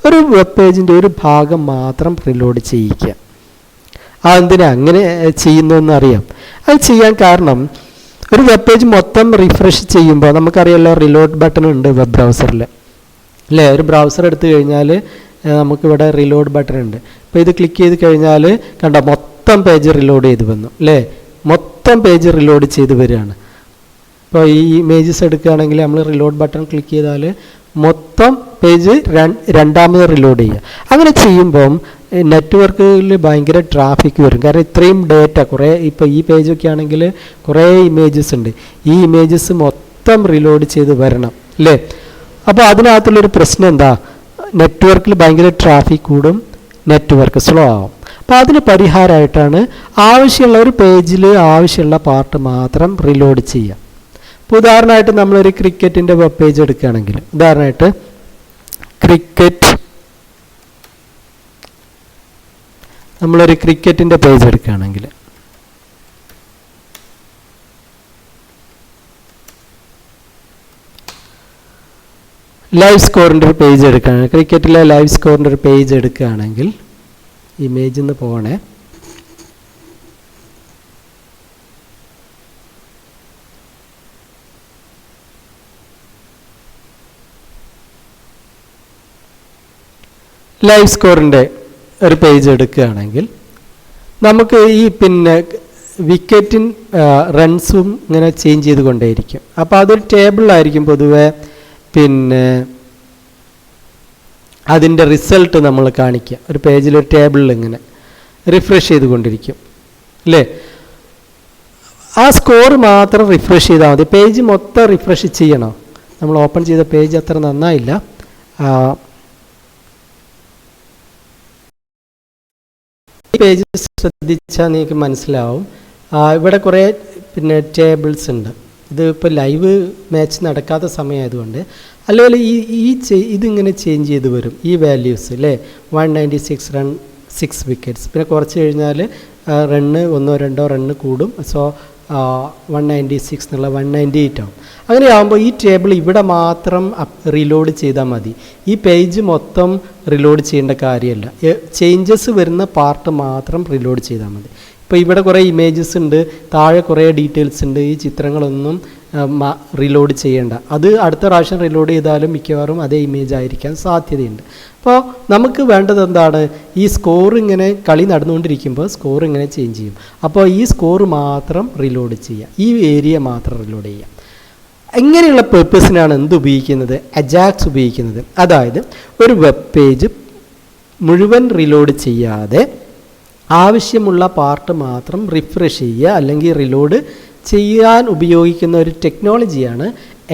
ഒരു വെബ് പേജിൻ്റെ ഒരു ഭാഗം മാത്രം റിലോഡ് ചെയ്യിക്കുക. അതെന്തിനാ അങ്ങനെ ചെയ്യുന്നതെന്ന് അറിയാം. അത് ചെയ്യാൻ കാരണം ഒരു വെബ് പേജ് മൊത്തം റിഫ്രഷ് ചെയ്യുമ്പോൾ നമുക്കറിയാമല്ലോ റിലോഡ് ബട്ടൺ ഉണ്ട് വെബ് ബ്രൗസറിൽ അല്ലേ. ഒരു ബ്രൗസർ എടുത്തു കഴിഞ്ഞാൽ നമുക്കിവിടെ റിലോഡ് ബട്ടൺ ഉണ്ട്. അപ്പോൾ ഇത് ക്ലിക്ക് ചെയ്ത് കഴിഞ്ഞാൽ കണ്ടോ മൊത്തം പേജ് റിലോഡ് ചെയ്ത് വന്നു അല്ലേ, മൊത്തം പേജ് റിലോഡ് ചെയ്ത് വരികയാണ്. ഇപ്പോൾ ഈ ഇമേജസ് എടുക്കുകയാണെങ്കിൽ നമ്മൾ റിലോഡ് ബട്ടൺ ക്ലിക്ക് ചെയ്താൽ മൊത്തം പേജ് രണ്ടാമത് റിലോഡ് ചെയ്യുക. അങ്ങനെ ചെയ്യുമ്പം നെറ്റ്വർക്കിൽ ഭയങ്കര ട്രാഫിക് വരും. കാരണം ഇത്രയും ഡേറ്റ കുറേ, ഇപ്പോൾ ഈ പേജൊക്കെ ആണെങ്കിൽ കുറേ ഇമേജസ് ഉണ്ട്, ഈ ഇമേജസ് മൊത്തം റിലോഡ് ചെയ്ത് വരണം അല്ലേ. അപ്പോൾ അതിനകത്തുള്ളൊരു പ്രശ്നം എന്താ, നെറ്റ്വർക്കിൽ ഭയങ്കര ട്രാഫിക് കൂടും, നെറ്റ്വർക്ക് സ്ലോ ആവും. അപ്പോൾ അതിന് പരിഹാരമായിട്ടാണ് ആവശ്യമുള്ള ഒരു പേജിൽ ആവശ്യമുള്ള പാർട്ട് മാത്രം റിലോഡ് ചെയ്യുക. ഇപ്പോൾ ഉദാഹരണമായിട്ട് നമ്മളൊരു ക്രിക്കറ്റിൻ്റെ വെബ് പേജ് എടുക്കുകയാണെങ്കിൽ, ഉദാഹരണമായിട്ട് നമ്മളൊരു ക്രിക്കറ്റിൻ്റെ പേജ് എടുക്കുകയാണെങ്കിൽ ലൈവ് സ്കോറിൻ്റെ ഒരു പേജ് എടുക്കുകയാണെങ്കിൽ, ക്രിക്കറ്റിലെ ലൈവ് സ്കോറിൻ്റെ ഒരു പേജ് എടുക്കുകയാണെങ്കിൽ ഇമേജിൽ നിന്ന് പോകണേ. ലൈവ് സ്കോറിൻ്റെ ഒരു പേജ് എടുക്കുകയാണെങ്കിൽ നമുക്ക് ഈ വിക്കറ്റിൻ റൺസും ഇങ്ങനെ ചേഞ്ച് ചെയ്തുകൊണ്ടേയിരിക്കും. അപ്പോൾ അതൊരു ടേബിളിലായിരിക്കും പൊതുവെ അതിൻ്റെ റിസൾട്ട് നമ്മൾ കാണിക്കുക. ഒരു പേജിലൊരു ടേബിളിൽ ഇങ്ങനെ റിഫ്രഷ് ചെയ്തുകൊണ്ടിരിക്കും അല്ലേ. ആ സ്കോർ മാത്രം റിഫ്രഷ് ചെയ്താൽ മതി, പേജ് മൊത്തം റിഫ്രഷ് ചെയ്യണോ. നമ്മൾ ഓപ്പൺ ചെയ്ത പേജ് അത്ര നന്നായില്ല. ഈ പേജ് ശ്രദ്ധിച്ചാൽ നിങ്ങൾക്ക് മനസ്സിലാവും, ഇവിടെ കുറേ ടേബിൾസ് ഉണ്ട്. ഇത് ഇപ്പോൾ ലൈവ് മാച്ച് നടക്കാത്ത സമയമായതുകൊണ്ട്, അല്ലെങ്കിൽ ഇതിങ്ങനെ ചേഞ്ച് ചെയ്ത് വരും ഈ വാല്യൂസ് അല്ലേ. 196 റൺ 6 വിക്കറ്റ്സ്, പിന്നെ കുറച്ച് കഴിഞ്ഞാൽ റണ്ണ് 1-2 റണ്ണ് കൂടും. സോ 196 എന്നുള്ള 198 ആവും. അങ്ങനെ ആകുമ്പോൾ ഈ ടേബിൾ ഇവിടെ മാത്രം റിലോഡ് ചെയ്താൽ മതി, ഈ പേജ് മൊത്തം റിലോഡ് ചെയ്യേണ്ട കാര്യമല്ല. ചേഞ്ചസ് വരുന്ന പാർട്ട് മാത്രം റിലോഡ് ചെയ്താൽ മതി. ഇപ്പോൾ ഇവിടെ കുറേ ഇമേജസ് ഉണ്ട്, താഴെ കുറേ ഡീറ്റെയിൽസ് ഉണ്ട്, ഈ ചിത്രങ്ങളൊന്നും റീലോഡ് ചെയ്യേണ്ട. അത് അടുത്ത പ്രാവശ്യം റീലോഡ് ചെയ്താലും മിക്കവാറും അതേ ഇമേജ് ആയിരിക്കാൻ സാധ്യതയുണ്ട്. അപ്പോൾ നമുക്ക് വേണ്ടത് എന്താണ്? ഈ സ്കോർ ഇങ്ങനെ കളി നടന്നുകൊണ്ടിരിക്കുമ്പോൾ സ്കോർ ഇങ്ങനെ ചേഞ്ച് ചെയ്യും. അപ്പോൾ ഈ സ്കോർ മാത്രം റീലോഡ് ചെയ്യുക, ഈ ഏരിയ മാത്രം റീലോഡ് ചെയ്യുക. ഇങ്ങനെയുള്ള പേർപ്പസിനാണ് എന്ത് ഉപയോഗിക്കുന്നത്? അജാക്സ് ഉപയോഗിക്കുന്നത്. അതായത് ഒരു വെബ് പേജ് മുഴുവൻ റീലോഡ് ചെയ്യാതെ ആവശ്യമുള്ള പാർട്ട് മാത്രം റിഫ്രഷ് ചെയ്യുക അല്ലെങ്കിൽ റീലോഡ് ചെയ്യാൻ ഉപയോഗിക്കുന്ന ഒരു ടെക്നോളജിയാണ്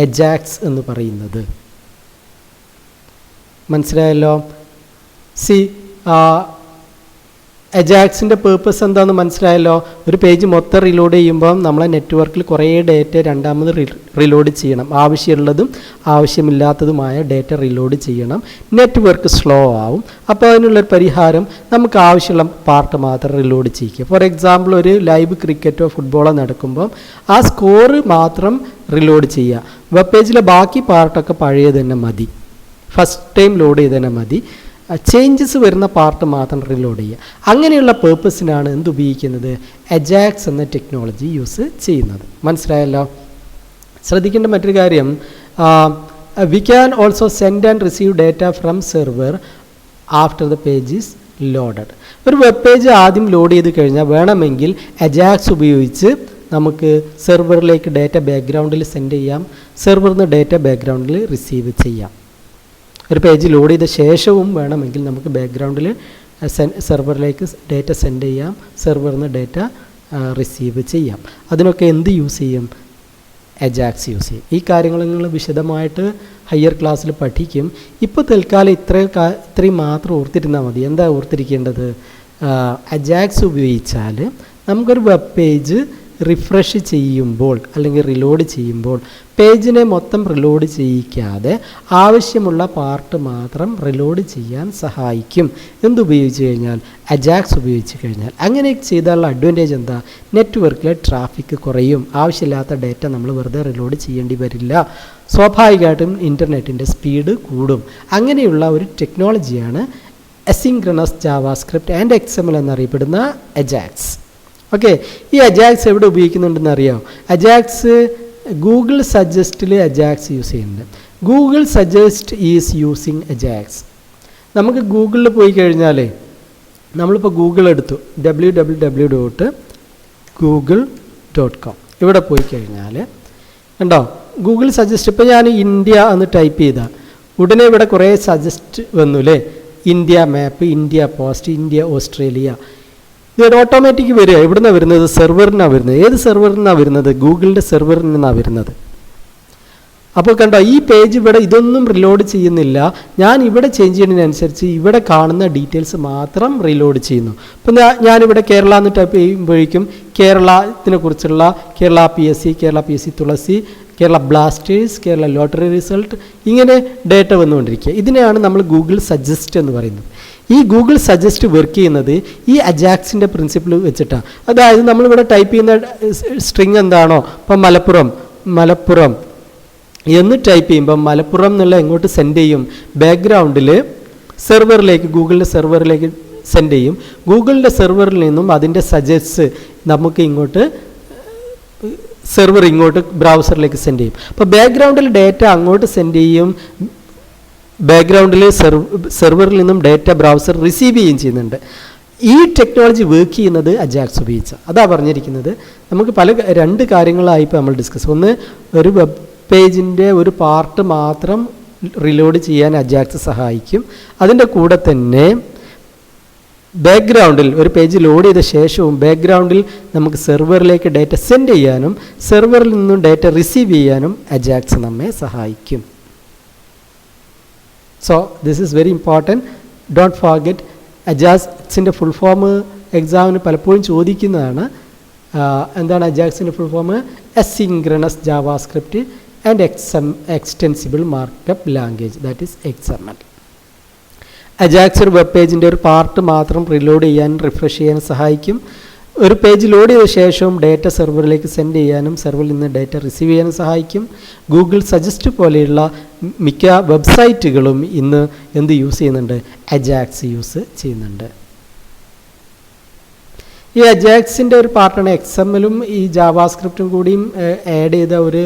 അജാക്സ് എന്ന് പറയുന്നത്. മനസ്സിലായല്ലോ? അജാക്സിൻ്റെ പേർപ്പസ് എന്താണെന്ന് മനസ്സിലായല്ലോ? ഒരു പേജ് മൊത്തം റീലോഡ് ചെയ്യുമ്പം നമ്മളെ നെറ്റ്വർക്കിൽ കുറേ ഡേറ്റ രണ്ടാമത് റീലോഡ് ചെയ്യണം. ആവശ്യമുള്ളതും ആവശ്യമില്ലാത്തതുമായ ഡേറ്റ റീലോഡ് ചെയ്യണം. നെറ്റ്വർക്ക് സ്ലോ ആവും. അപ്പോൾ അതിനുള്ളൊരു പരിഹാരം നമുക്ക് ആവശ്യമുള്ള പാർട്ട് മാത്രം റീലോഡ് ചെയ്യുക. ഫോർ എക്സാമ്പിൾ, ഒരു ലൈവ് ക്രിക്കറ്റോ ഫുട്ബോളോ നടക്കുമ്പം ആ സ്കോർ മാത്രം റീലോഡ് ചെയ്യുക. വെബ് പേജിലെ ബാക്കി പാർട്ടൊക്കെ പഴയത് തന്നെ മതി, ഫസ്റ്റ് ടൈം ലോഡ് ചെയ്ത് തന്നെ മതി. ചേഞ്ചസ് വരുന്ന പാർട്ട് മാത്രം റീലോഡ് ചെയ്യുക. അങ്ങനെയുള്ള പേർപ്പസിനാണ് എന്തുപയോഗിക്കുന്നത്? അജാക്സ് എന്ന ടെക്നോളജി യൂസ് ചെയ്യുന്നത്. മനസ്സിലായല്ലോ? ശ്രദ്ധിക്കേണ്ട മറ്റൊരു കാര്യം, we can also send and receive data from server after the page is loaded. ഒരു വെബ് പേജ് ആദ്യം ലോഡ് ചെയ്ത് കഴിഞ്ഞാൽ വേണമെങ്കിൽ അജാക്സ് ഉപയോഗിച്ച് നമുക്ക് സെർവറിലേക്ക് ഡേറ്റ ബാക്ക്ഗ്രൗണ്ടിൽ സെൻഡ് ചെയ്യാം, സെർവറിൽ നിന്ന് ഡേറ്റ ബാക്ക്ഗ്രൗണ്ടിൽ റിസീവ് ചെയ്യാം. ഒരു പേജ് ലോഡ് ചെയ്ത ശേഷവും വേണമെങ്കിൽ നമുക്ക് ബാക്ക്ഗ്രൗണ്ടിൽ സെർവറിലേക്ക് ഡേറ്റ സെൻഡ് ചെയ്യാം, സെർവറിൽ നിന്ന് ഡേറ്റ റിസീവ് ചെയ്യാം. അതിനൊക്കെ എന്ത് യൂസ് ചെയ്യും? അജാക്സ് യൂസ് ചെയ്യും. ഈ കാര്യങ്ങൾ നിങ്ങൾ വിശദമായിട്ട് ഹയർ ക്ലാസ്സിൽ പഠിക്കും. ഇപ്പോൾ തൽക്കാലം ഇത്രയും മാത്രം ഓർത്തിരുന്നാൽ മതി. എന്താ ഓർത്തിരിക്കേണ്ടത്? അജാക്സ് ഉപയോഗിച്ചാൽ നമുക്കൊരു വെബ് പേജ് റിഫ്രഷ് ചെയ്യുമ്പോൾ അല്ലെങ്കിൽ റിലോഡ് ചെയ്യുമ്പോൾ പേജിനെ മൊത്തം റിലോഡ് ചെയ്യിക്കാതെ ആവശ്യമുള്ള പാർട്ട് മാത്രം റിലോഡ് ചെയ്യാൻ സഹായിക്കും. എന്തുപയോഗിച്ച് കഴിഞ്ഞാൽ? അജാക്സ് ഉപയോഗിച്ച് കഴിഞ്ഞാൽ. അങ്ങനെ ചെയ്താലുള്ള അഡ്വാൻറ്റേജ് എന്താ? നെറ്റ്വർക്കിലെ ട്രാഫിക് കുറയും, ആവശ്യമില്ലാത്ത ഡേറ്റ നമ്മൾ വെറുതെ റിലോഡ് ചെയ്യേണ്ടി വരില്ല, സ്വാഭാവികമായിട്ടും ഇൻ്റർനെറ്റിൻ്റെ സ്പീഡ് കൂടും. അങ്ങനെയുള്ള ഒരു ടെക്നോളജിയാണ് അസിൻക്രണസ് ജാവാസ്ക്രിപ്റ്റ് ആൻഡ് XML എന്നറിയപ്പെടുന്ന അജാക്സ്. ഓക്കെ, ഈ അജാക്സ് എവിടെ ഉപയോഗിക്കുന്നുണ്ടെന്ന് അറിയാമോ? അജാക്സ് ഗൂഗിൾ സജസ്റ്റിൽ അജാക്സ് യൂസ് ചെയ്യുന്നുണ്ട്. Google suggest is using Ajax. നമുക്ക് ഗൂഗിളിൽ പോയി കഴിഞ്ഞാൽ, നമ്മളിപ്പോൾ ഗൂഗിൾ എടുത്തു, www.google.com. ഇവിടെ പോയി കഴിഞ്ഞാൽ കണ്ടോ ഗൂഗിൾ സജസ്റ്റ്. ഇപ്പോൾ ഞാൻ ഇന്ത്യ എന്ന് ടൈപ്പ് ചെയ്താൽ ഉടനെ ഇവിടെ കുറേ സജസ്റ്റ് വന്നു അല്ലേ? ഇന്ത്യ മാപ്പ്, ഇന്ത്യ പോസ്റ്റ്, ഇന്ത്യ ഓസ്ട്രേലിയ. ഇത് ഓട്ടോമാറ്റിക് വരിക. എവിടെ നിന്നാണ് വരുന്നത്? സെർവറിനാണ് വരുന്നത്. ഏത് സെർവറിൽ നിന്നാണ് വരുന്നത്? ഗൂഗിളിൻ്റെ സെർവറിൽ നിന്നാണ് വരുന്നത്. അപ്പോൾ കണ്ടോ, ഈ പേജ് ഇവിടെ ഇതൊന്നും റിലോഡ് ചെയ്യുന്നില്ല. ഞാൻ ഇവിടെ ചേഞ്ച് ചെയ്യുന്നതിനനുസരിച്ച് ഇവിടെ കാണുന്ന ഡീറ്റെയിൽസ് മാത്രം റിലോഡ് ചെയ്യുന്നു. ഇപ്പം ഞാനിവിടെ കേരള എന്ന് ടൈപ്പ് ചെയ്യുമ്പോഴേക്കും കേരളത്തിനെ കുറിച്ചുള്ള Kerala PSC, Kerala PSC Thulasi, Kerala Blasters, Kerala lottery result, ഇങ്ങനെ ഡേറ്റ വന്നുകൊണ്ടിരിക്കുക. ഇതിനെയാണ് നമ്മൾ ഗൂഗിൾ സജസ്റ്റ് എന്ന് പറയുന്നത്. ഈ ഗൂഗിൾ സജസ്റ്റ് വർക്ക് ചെയ്യുന്നത് ഈ അജാക്സിൻ്റെ പ്രിൻസിപ്പിൾ വെച്ചിട്ടാണ്. അതായത് നമ്മളിവിടെ ടൈപ്പ് ചെയ്യുന്ന സ്ട്രിങ് എന്താണോ, ഇപ്പം മലപ്പുറം എന്ന് ടൈപ്പ് ചെയ്യുമ്പോൾ മലപ്പുറം എന്നുള്ള എങ്ങോട്ട് സെൻഡ് ചെയ്യും? ബാക്ക്ഗ്രൗണ്ടിൽ സെർവറിലേക്ക്, ഗൂഗിളിൻ്റെ സെർവറിലേക്ക് സെൻഡ് ചെയ്യും. ഗൂഗിളിൻ്റെ സെർവറിൽ നിന്നും അതിൻ്റെ സജസ്റ്റ് നമുക്ക് ഇങ്ങോട്ട് സെർവർ ഇങ്ങോട്ട് ബ്രൗസറിലേക്ക് സെൻഡ് ചെയ്യും. അപ്പോൾ ബാക്ക്ഗ്രൗണ്ടിൽ ഡേറ്റ അങ്ങോട്ട് സെൻഡ് ചെയ്യും, ബാക്ക്ഗ്രൗണ്ടിൽ സെർവറിൽ നിന്നും ഡേറ്റ ബ്രൗസർ റിസീവ് ചെയ്യുകയും ചെയ്യുന്നുണ്ട്. ഈ ടെക്നോളജി വർക്ക് ചെയ്യുന്നത് അജാക്സ് ഉപയോഗിച്ച്. അതാ പറഞ്ഞിരിക്കുന്നത്. നമുക്ക് രണ്ട് കാര്യങ്ങളായി ഇപ്പോൾ നമ്മൾ ഡിസ്കസ്. ഒന്ന്, ഒരു വെബ് പേജിൻ്റെ ഒരു പാർട്ട് മാത്രം റിലോഡ് ചെയ്യാൻ അജാക്സ് സഹായിക്കും. അതിൻ്റെ കൂടെ തന്നെ ബാക്ക്ഗ്രൗണ്ടിൽ ഒരു പേജ് ലോഡ് ചെയ്ത ശേഷവും ബാക്ക്ഗ്രൗണ്ടിൽ നമുക്ക് സെർവറിലേക്ക് ഡേറ്റ സെൻഡ് ചെയ്യാനും സെർവറിൽ നിന്നും ഡേറ്റ റിസീവ് ചെയ്യാനും അജാക്സ് നമ്മെ സഹായിക്കും. So this is very important. Don't forget. അജാക്സിൻ്റെ ഫുൾ ഫോം എക്സാമിന് പലപ്പോഴും ചോദിക്കുന്നതാണ്. എന്താണ് അജാക്സിൻ്റെ full form? Asynchronous JavaScript and extensible markup language, that is XML. Ajax ഒരു വെബ് പേജിൻ്റെ ഒരു പാർട്ട് മാത്രം റിലോഡ് ചെയ്യാനും റിഫ്രഷ് ചെയ്യാനും സഹായിക്കും. ഒരു പേജ് ലോഡ് ചെയ്ത ശേഷവും ഡേറ്റ സെർവറിലേക്ക് സെൻഡ് ചെയ്യാനും സെർവറിൽ നിന്ന് ഡേറ്റ റിസീവ് ചെയ്യാനും സഹായിക്കും. ഗൂഗിൾ സജസ്റ്റ് പോലെയുള്ള മിക്ക വെബ്സൈറ്റുകളും ഇന്ന് എന്ത് യൂസ് ചെയ്യുന്നുണ്ട്? അജാക്സ് യൂസ് ചെയ്യുന്നുണ്ട്. ഈ അജാക്സിൻ്റെ ഒരു പാർട്ടാണ് XML-ഉം ഈ ജാവാസ്ക്രിപ്റ്റും കൂടിയും ആഡ് ചെയ്ത ഒരു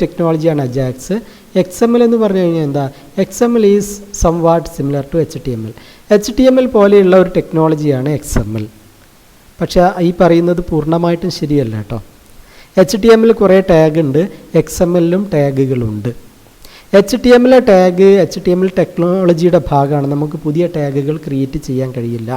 ടെക്നോളജിയാണ് അജാക്സ്. XML എന്ന് പറഞ്ഞു കഴിഞ്ഞാൽ എന്താ? XML is somewhat similar to HTML. HTML പോലെയുള്ള ഒരു ടെക്നോളജിയാണ് XML. പക്ഷേ ഈ പറയുന്നത് പൂർണ്ണമായിട്ടും ശരിയല്ല കേട്ടോ. HTML കുറേ ടാഗ് ഉണ്ട്, XML-ലും ടാഗുകളുണ്ട്. HTML ടാഗ് HTML ടെക്നോളജിയുടെ ഭാഗമാണ്. നമുക്ക് പുതിയ ടാഗുകൾ ക്രിയേറ്റ് ചെയ്യാൻ കഴിയില്ല.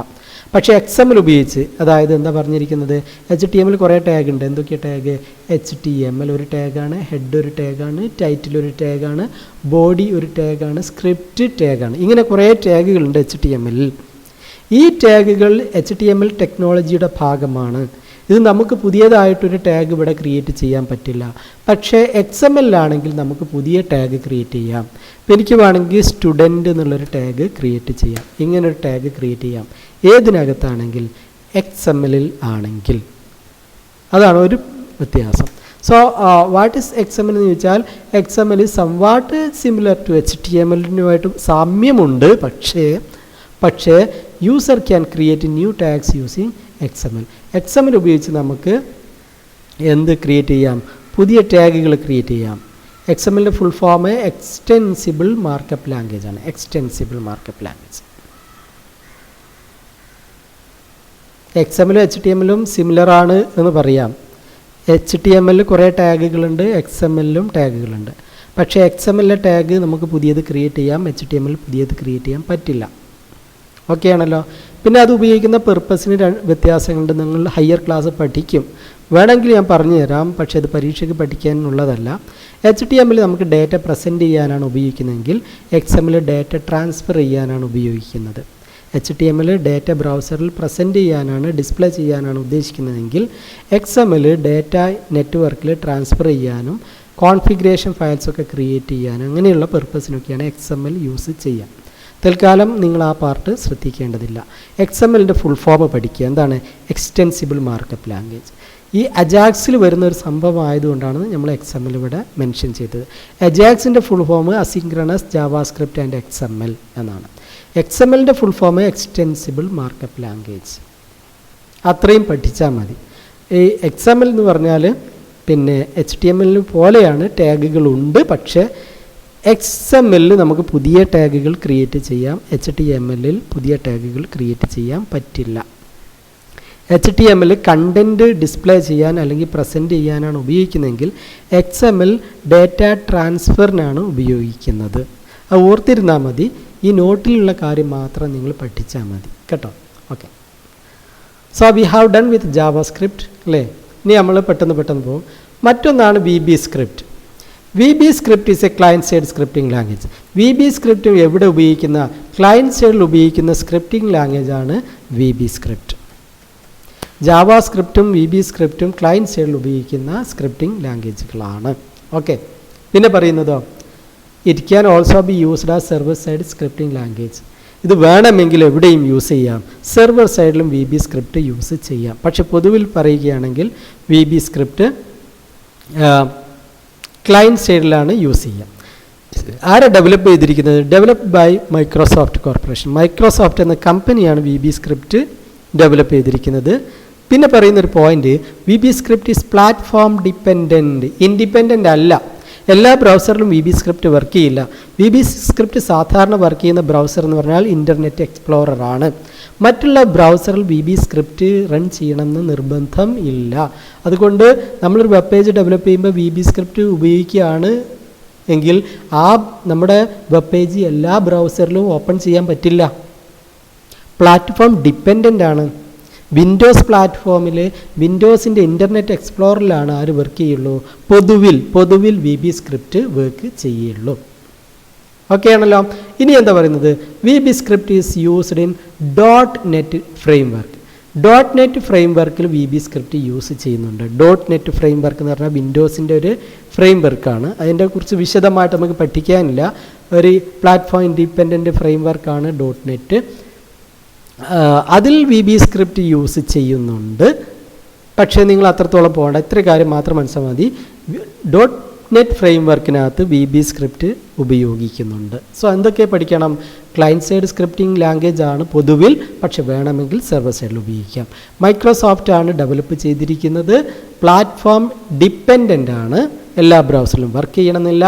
പക്ഷേ XML ഉപയോഗിച്ച്, അതായത് എന്താ പറഞ്ഞിരിക്കുന്നത്, HTML കുറേ ടാഗ് ഉണ്ട്. എന്തൊക്കെയാണ് ടാഗ്? HTML ഒരു ടാഗാണ്, ഹെഡ് ഒരു ടാഗാണ്, ടൈറ്റിൽ ഒരു ടാഗാണ്, ബോഡി ഒരു ടാഗാണ്, സ്ക്രിപ്റ്റ് ടാഗാണ്. ഇങ്ങനെ കുറേ ടാഗുകളുണ്ട് HTML-ൽ. ഈ ടാഗുകൾ HTML ടെക്നോളജിയുടെ ഭാഗമാണ്. ഇത് നമുക്ക് പുതിയതായിട്ടൊരു ടാഗ് ഇവിടെ ക്രിയേറ്റ് ചെയ്യാൻ പറ്റില്ല. പക്ഷേ XML-ലാണെങ്കിൽ നമുക്ക് പുതിയ ടാഗ് ക്രിയേറ്റ് ചെയ്യാം. ഇപ്പം എനിക്ക് വേണമെങ്കിൽ സ്റ്റുഡൻറ്റ് എന്നുള്ളൊരു ടാഗ് ക്രിയേറ്റ് ചെയ്യാം. ഇങ്ങനൊരു ടാഗ് ക്രിയേറ്റ് ചെയ്യാം. ഏതിനകത്താണെങ്കിൽ? XML-ൽ ആണെങ്കിൽ. അതാണ് ഒരു വ്യത്യാസം. സോ വാട്ട് ഈസ് XML എന്ന് ചോദിച്ചാൽ, XML is somewhat similar to HTML-നുമായിട്ട് സാമ്യമുണ്ട്. പക്ഷേ user can create new tags using XML. XML ഉപയോഗിച്ച് നമുക്ക് എന്ത് ക്രിയേറ്റ് ചെയ്യാം? പുതിയ ടാഗുകൾ ക്രിയേറ്റ് ചെയ്യാം. XML-ൻ്റെ full form extensible markup language ആണ്. Extensible markup language. XML-ഉം HTML-ഉം സിമിലർ ആണ് എന്ന് പറയാം. HTML-ൽ കുറേ ടാഗുകളുണ്ട്, XML-ലും ടാഗുകളുണ്ട്. പക്ഷേ XML-ലെ ടാഗ് നമുക്ക് പുതിയത് ക്രിയേറ്റ് ചെയ്യാം, HTML പുതിയത് ക്രിയേറ്റ് ചെയ്യാൻ പറ്റില്ല. ഓക്കെ ആണല്ലോ. പിന്നെ അത് ഉപയോഗിക്കുന്ന പെർപ്പസിന് വ്യത്യാസങ്ങളുണ്ട്. നിങ്ങൾ ഹയർ ക്ലാസ് പഠിക്കും, വേണമെങ്കിൽ ഞാൻ പറഞ്ഞു തരാം. പക്ഷേ അത് പരീക്ഷയ്ക്ക് പഠിക്കാനുള്ളതല്ല. HTML നമുക്ക് ഡാറ്റ പ്രസൻറ്റ് ചെയ്യാനാണ് ഉപയോഗിക്കുന്നതെങ്കിൽ XML ഡാറ്റ ട്രാൻസ്ഫർ ചെയ്യാനാണ് ഉപയോഗിക്കുന്നത്. HTML ഡാറ്റ ബ്രൗസറിൽ പ്രസൻറ്റ് ചെയ്യാനാണ്, ഡിസ്പ്ലേ ചെയ്യാനാണ് ഉദ്ദേശിക്കുന്നതെങ്കിൽ XML ഡാറ്റ നെറ്റ്വർക്കിൽ ട്രാൻസ്ഫർ ചെയ്യാനും കോൺഫിഗറേഷൻ ഫയൽസൊക്കെ ക്രിയേറ്റ് ചെയ്യാനും അങ്ങനെയുള്ള പെർപ്പസിനൊക്കെയാണ് XML യൂസ് ചെയ്യുക. തൽക്കാലം നിങ്ങൾ ആ പാർട്ട് ശ്രദ്ധിക്കേണ്ടതില്ല. XML-ൻ്റെ ഫുൾ ഫോം പഠിക്കുക. എന്താണ്? Extensible markup language. ഈ അജാക്സിൽ വരുന്ന ഒരു സംഭവം ആയതുകൊണ്ടാണ് നമ്മൾ XML ഇവിടെ മെൻഷൻ ചെയ്തത്. അജാക്സിൻ്റെ full form asynchronous JavaScript and XML എന്നാണ്. XML-ൻ്റെ full form extensible markup language. അത്രയും പഠിച്ചാൽ മതി. ഈ XML എന്ന് പറഞ്ഞാൽ പിന്നെ HTML പോലെയാണ്, ടാഗുകളുണ്ട്. പക്ഷേ XML-ൽ നമുക്ക് പുതിയ ടാഗുകൾ ക്രിയേറ്റ് ചെയ്യാം, HTML-ൽ പുതിയ ടാഗുകൾ ക്രിയേറ്റ് ചെയ്യാൻ പറ്റില്ല. HTML കണ്ടൻറ്റ് ഡിസ്പ്ലേ ചെയ്യാൻ അല്ലെങ്കിൽ പ്രസൻറ്റ് ചെയ്യാനാണ് ഉപയോഗിക്കുന്നതെങ്കിൽ XML ഡാറ്റ ട്രാൻസ്ഫറിനാണ് ഉപയോഗിക്കുന്നത്. അത് ഓർത്തിരുന്നാൽ മതി. ഈ നോട്ടിലുള്ള കാര്യം മാത്രം നിങ്ങൾ പഠിച്ചാൽ മതി കേട്ടോ. Okay, so we have done with JavaScript അല്ലേ. ഇനി നമ്മൾ പെട്ടെന്ന് പോകും. മറ്റൊന്നാണ് VB script. VB script is a client side scripting language. VB script എവിടെ ഉപയോഗിക്കുന്ന? ക്ലയൻറ്റ് സൈഡിൽ ഉപയോഗിക്കുന്ന സ്ക്രിപ്റ്റിംഗ് ലാംഗ്വേജ് ആണ് VB സ്ക്രിപ്റ്റ്. ജാവാസ്ക്രിപ്റ്റും VB സ്ക്രിപ്റ്റും ക്ലയൻറ്റ് സൈഡിൽ ഉപയോഗിക്കുന്ന സ്ക്രിപ്റ്റിംഗ് ലാംഗ്വേജുകളാണ്. ഓക്കെ, പിന്നെ പറയുന്നതോ it can also be used as server side scripting language. ഇത് വേണമെങ്കിൽ എവിടെയും യൂസ് ചെയ്യാം. സെർവർ സൈഡിലും VB സ്ക്രിപ്റ്റ് യൂസ് ചെയ്യാം. പക്ഷെ പൊതുവിൽ പറയുകയാണെങ്കിൽ VB സ്ക്രിപ്റ്റ് ക്ലയൻറ്റ് സൈഡിലാണ് യൂസ് ചെയ്യുക. ആരെ ഡെവലപ്പ് ചെയ്തിരിക്കുന്നത്? Developed by Microsoft corporation. Microsoft എന്ന കമ്പനിയാണ് VB സ്ക്രിപ്റ്റ് ഡെവലപ്പ് ചെയ്തിരിക്കുന്നത്. പിന്നെ പറയുന്നൊരു point, VB script is platform dependent. Independent അല്ല. എല്ലാ ബ്രൗസറിലും VB സ്ക്രിപ്റ്റ് വർക്ക് ചെയ്യില്ല. VB സ്ക്രിപ്റ്റ് സാധാരണ വർക്ക് ചെയ്യുന്ന ബ്രൗസർ എന്ന് പറഞ്ഞാൽ ഇൻ്റർനെറ്റ് എക്സ്പ്ലോറർ ആണ്. മറ്റുള്ള ബ്രൗസറിൽ VB സ്ക്രിപ്റ്റ് റൺ ചെയ്യണമെന്ന് നിർബന്ധം ഇല്ല. അതുകൊണ്ട് നമ്മളൊരു വെബ് പേജ് ഡെവലപ്പ് ചെയ്യുമ്പോൾ VB സ്ക്രിപ്റ്റ് ഉപയോഗിക്കുകയാണ് എങ്കിൽ ആ നമ്മുടെ വെബ് പേജ് എല്ലാ ബ്രൗസറിലും ഓപ്പൺ ചെയ്യാൻ പറ്റില്ല. പ്ലാറ്റ്ഫോം ഡിപ്പെൻഡൻ്റ് ആണ്. വിൻഡോസ് പ്ലാറ്റ്ഫോമിൽ വിൻഡോസിൻ്റെ ഇൻ്റർനെറ്റ് എക്സ്പ്ലോറിലാണ് ആര് വർക്ക് ചെയ്യുള്ളൂ? പൊതുവിൽ VB സ്ക്രിപ്റ്റ് വർക്ക് ചെയ്യുള്ളൂ. ഓക്കെ ആണല്ലോ. ഇനി എന്താ പറയുന്നത്? VB script is used in .NET framework. .NET ഫ്രെയിംവർക്കിൽ VB script use ചെയ്യുന്നുണ്ട്. .NET ഫ്രെയിംവർക്ക് എന്ന് പറഞ്ഞാൽ വിൻഡോസിൻ്റെ ഒരു ഫ്രെയിംവർക്കാണ്. അതിൻ്റെ കുറിച്ച് വിശദമായിട്ട് നമുക്ക് പഠിക്കാനില്ല. ഒരു പ്ലാറ്റ്ഫോം ഇൻഡിപെൻഡൻറ്റ് ഫ്രെയിംവർക്കാണ് .NET. അതിൽ VB സ്ക്രിപ്റ്റ് യൂസ് ചെയ്യുന്നുണ്ട്. പക്ഷേ നിങ്ങൾ അത്രത്തോളം പോകേണ്ട. ഇത്ര കാര്യം മാത്രം മനസ്സിലാൽ മതി. നെറ്റ് ഫ്രെയിംവർക്കിനകത്ത് VB സ്ക്രിപ്റ്റ് ഉപയോഗിക്കുന്നുണ്ട്. സോ എന്തൊക്കെ പഠിക്കണം? ക്ലയൻറ്റ് സൈഡ് സ്ക്രിപ്റ്റിംഗ് ലാംഗ്വേജ് ആണ് പൊതുവിൽ, പക്ഷെ വേണമെങ്കിൽ സെർവർ സൈഡിൽ ഉപയോഗിക്കാം. മൈക്രോസോഫ്റ്റ് ആണ് ഡെവലപ്പ് ചെയ്തിരിക്കുന്നത്. പ്ലാറ്റ്ഫോം ഡിപ്പെൻഡൻ്റ് ആണ്, എല്ലാ ബ്രൗസറിലും വർക്ക് ചെയ്യണമെന്നില്ല.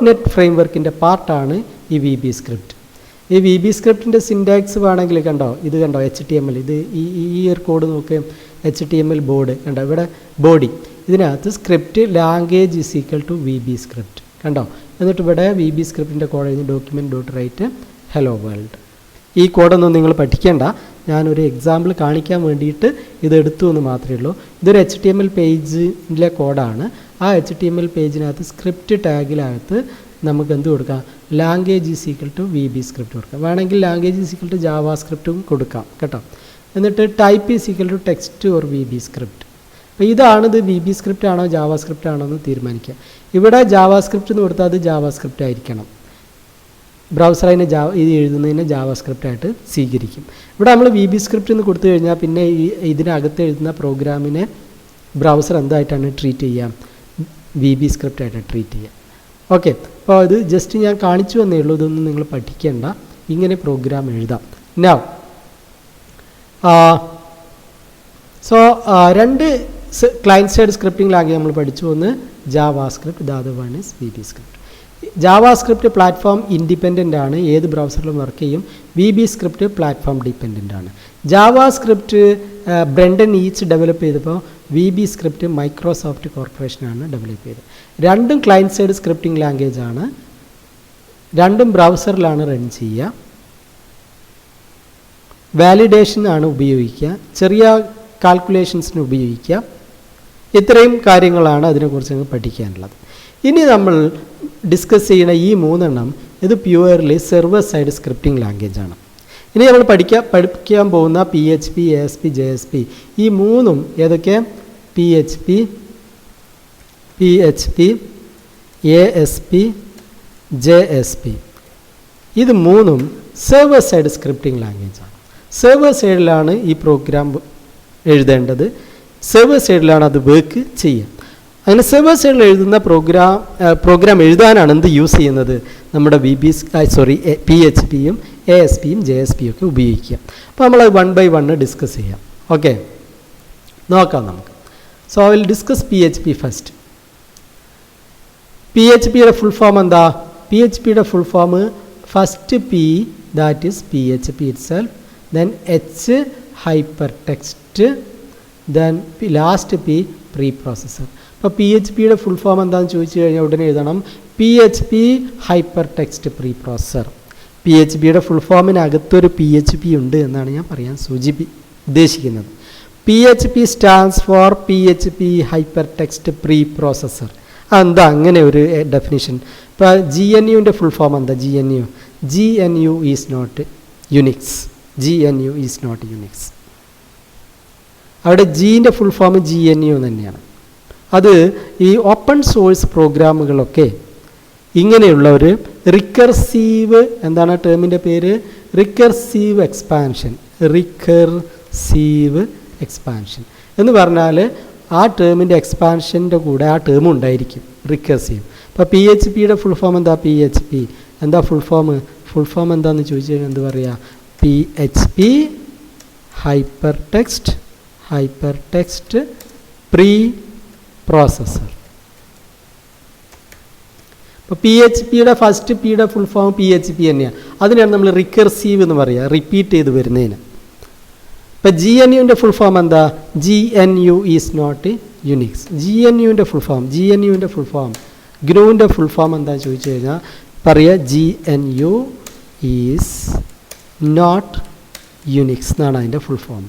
.NET ഫ്രെയിംവർക്കിൻ്റെ പാർട്ടാണ് ഈ VB സ്ക്രിപ്റ്റ്. ഈ VB സ്ക്രിപ്റ്റിൻ്റെ സിൻടാക്സ് വേണമെങ്കിൽ കണ്ടോ, ഇത് കണ്ടോ HTML, ഇത് ഈ ഒരു കോഡ് നോക്ക്, HTML ബോർഡ് കണ്ടോ, ഇവിടെ ബോഡി, ഇതിനകത്ത് script language is equal to VB script കണ്ടോ. എന്നിട്ട് ഇവിടെ VB സ്ക്രിപ്റ്റിൻ്റെ കോഡ് കഴിഞ്ഞ് document.write hello world. ഈ കോഡൊന്നും നിങ്ങൾ പഠിക്കേണ്ട, ഞാനൊരു എക്സാമ്പിൾ കാണിക്കാൻ വേണ്ടിയിട്ട് ഇത് എടുത്തു എന്ന് മാത്രമേ ഉള്ളൂ. ഇതൊരു HTML പേജിലെ കോഡാണ്. ആ HTML പേജിനകത്ത് സ്ക്രിപ്റ്റ് ടാഗിനകത്ത് നമുക്ക് എന്ത് കൊടുക്കാം? Language is equal to VB script കൊടുക്കാം. വേണമെങ്കിൽ language is equal to java സ്ക്രിപ്റ്റും കൊടുക്കാം കേട്ടോ. എന്നിട്ട് type is equal to text or VB script. അപ്പോൾ ഇതാണിത് VB സ്ക്രിപ്റ്റ് ആണോ ജാവാ സ്ക്രിപ്റ്റ് ആണോ എന്ന് തീരുമാനിക്കുക. ഇവിടെ ജാവാ സ്ക്രിപ്റ്റ് എന്ന് കൊടുത്താൽ അത് ജാവാ സ്ക്രിപ്റ്റ് ആയിരിക്കണം. ബ്രൗസർ അതിനെ ഇത് എഴുതുന്നതിന് ജാവാ സ്ക്രിപ്റ്റായിട്ട് സ്വീകരിക്കും. ഇവിടെ നമ്മൾ VB സ്ക്രിപ്റ്റ് എന്ന് കൊടുത്തു കഴിഞ്ഞാൽ പിന്നെ ഇതിനകത്ത് എഴുതുന്ന പ്രോഗ്രാമിനെ ബ്രൗസർ എന്തായിട്ടാണ് ട്രീറ്റ് ചെയ്യുക? VB സ്ക്രിപ്റ്റായിട്ട് ട്രീറ്റ് ചെയ്യുക. ഓക്കെ, അപ്പോൾ ഇത് ജസ്റ്റ് ഞാൻ കാണിച്ചു എന്നേ ഉള്ളൂ, ഇതൊന്നും നിങ്ങൾ പഠിക്കേണ്ട. ഇങ്ങനെ പ്രോഗ്രാം എഴുതാം. നൗ രണ്ട് ക്ലയൻറ്റ് സൈഡ് സ്ക്രിപ്റ്റിംഗ് ലാംഗ്വേജ് നമ്മൾ പഠിച്ചു. ഒന്ന് Java script, the other one is VB script. Java script platform independent ആണ്, ഏത് ബ്രൗസറിലും വർക്ക് ചെയ്യും. VB സ്ക്രിപ്റ്റ് പ്ലാറ്റ്ഫോം ഡിപ്പെൻഡൻ്റ് ആണ്. Java script Brendan each develop ചെയ്തപ്പോൾ VB സ്ക്രിപ്റ്റ് മൈക്രോസോഫ്റ്റ് കോർപ്പറേഷനാണ് ഡെവലപ്പ് ചെയ്തത്. രണ്ടും ക്ലയൻറ്റ് സൈഡ് സ്ക്രിപ്റ്റിംഗ് ലാംഗ്വേജ് ആണ്, രണ്ടും ബ്രൗസറിലാണ് റൺ ചെയ്യുക. വാലിഡേഷൻ ആണ് ഉപയോഗിക്കുക, ചെറിയ കാൽക്കുലേഷൻസിന് ഉപയോഗിക്കുക. ഇത്രയും കാര്യങ്ങളാണ് അതിനെക്കുറിച്ച് നിങ്ങൾക്ക് പഠിക്കാനുള്ളത്. ഇനി നമ്മൾ ഡിസ്കസ് ചെയ്യുന്ന ഈ മൂന്നെണ്ണം ഇത് purely server side scripting language ആണ്. ഇനി നമ്മൾ പഠിക്കാൻ പോകുന്ന PHP, ASP, JSP ഈ മൂന്നും ഏതൊക്കെ? PHP, ASP, JSP ഇത് മൂന്നും സെർവർ സൈഡ് സ്ക്രിപ്റ്റിംഗ് ലാംഗ്വേജ് ആണ്. സെർവർ സൈഡിലാണ് ഈ പ്രോഗ്രാം എഴുതേണ്ടത്, സെർവർ സൈഡിലാണ് അത് വർക്ക് ചെയ്യുക. അങ്ങനെ സെർവർ സൈഡിൽ എഴുതുന്ന പ്രോഗ്രാം എഴുതാനാണ് എന്ത് യൂസ് ചെയ്യുന്നത്? നമ്മുടെ PHPയും ASPയും JSPയും ഒക്കെ ഉപയോഗിക്കുക. അപ്പോൾ നമ്മൾ 1 by 1 ഡിസ്കസ് ചെയ്യാം. ഓക്കെ, നോക്കാം നമുക്ക്. So I will discuss PHP first. PHPയുടെ ഫുൾ ഫോം എന്താ? PHPയുടെ full form first P, that is PHP itself, then H hypertext, then last P preprocessor. അപ്പോൾ PHPയുടെ ഫുൾ ഫോം എന്താണെന്ന് ചോദിച്ചു കഴിഞ്ഞാൽ ഉടനെ എഴുതണം PHP ഹൈപ്പർടെക്സ്റ്റ് പ്രീപ്രോസസ്സർ. PHPയുടെ ഫുൾ ഫോമിനകത്തൊരു PHP ഉണ്ട് എന്നാണ് ഞാൻ പറയാൻ ഉദ്ദേശിക്കുന്നത്. PHP stands for PHP hypertext preprocessor. എന്താ അങ്ങനെ ഒരു ഡെഫിനിഷൻ? ഇപ്പോൾ GNUവിൻ്റെ ഫുൾ ഫോം എന്താ? GNU is not Unix. GNU is not Unix. അവിടെ ജീൻ്റെ ഫുൾ ഫോം GNU തന്നെയാണ്. അത് ഈ ഓപ്പൺ സോഴ്സ് പ്രോഗ്രാമുകളൊക്കെ ഇങ്ങനെയുള്ള ഒരു റിക്കർസീവ്, എന്താണ് ടേമിൻ്റെ പേര്? Recursive expansion. റിക്കർസീവ് എക്സ്പാൻഷൻ എന്ന് പറഞ്ഞാൽ ആ ടേമിൻ്റെ എക്സ്പാൻഷൻ്റെ കൂടെ ആ ടേം ഉണ്ടായിരിക്കും, റിക്കർസീവ്. അപ്പോൾ PHPയുടെ ഫുൾ ഫോം എന്താ? PHP എന്താ ഫുൾ ഫോം? ഫുൾ ഫോം എന്താണെന്ന് ചോദിച്ചു കഴിഞ്ഞാൽ എന്ത് പറയുക? PHP hypertext preprocessor. അപ്പോൾ PHPയുടെ ഫസ്റ്റ് Pയുടെ ഫുൾ ഫോം PHP തന്നെയാണ്. അതിനാണ് നമ്മൾ റിക്കർസീവ് എന്ന് പറയുക, റിപ്പീറ്റ് ചെയ്ത് വരുന്നതിന്. ഇപ്പോൾ GNUവിൻ്റെ ഫുൾ ഫോം എന്താ? GNU is not Unix. GNUവിൻ്റെ ഫുൾ ഫോം GNUവിൻ്റെ ഫുൾ ഫോം എന്താണെന്ന് ചോദിച്ചു കഴിഞ്ഞാൽ പറയുക GNU ഈസ് നോട്ട് യുണിക്സ് എന്നാണ് അതിൻ്റെ ഫുൾ ഫോം.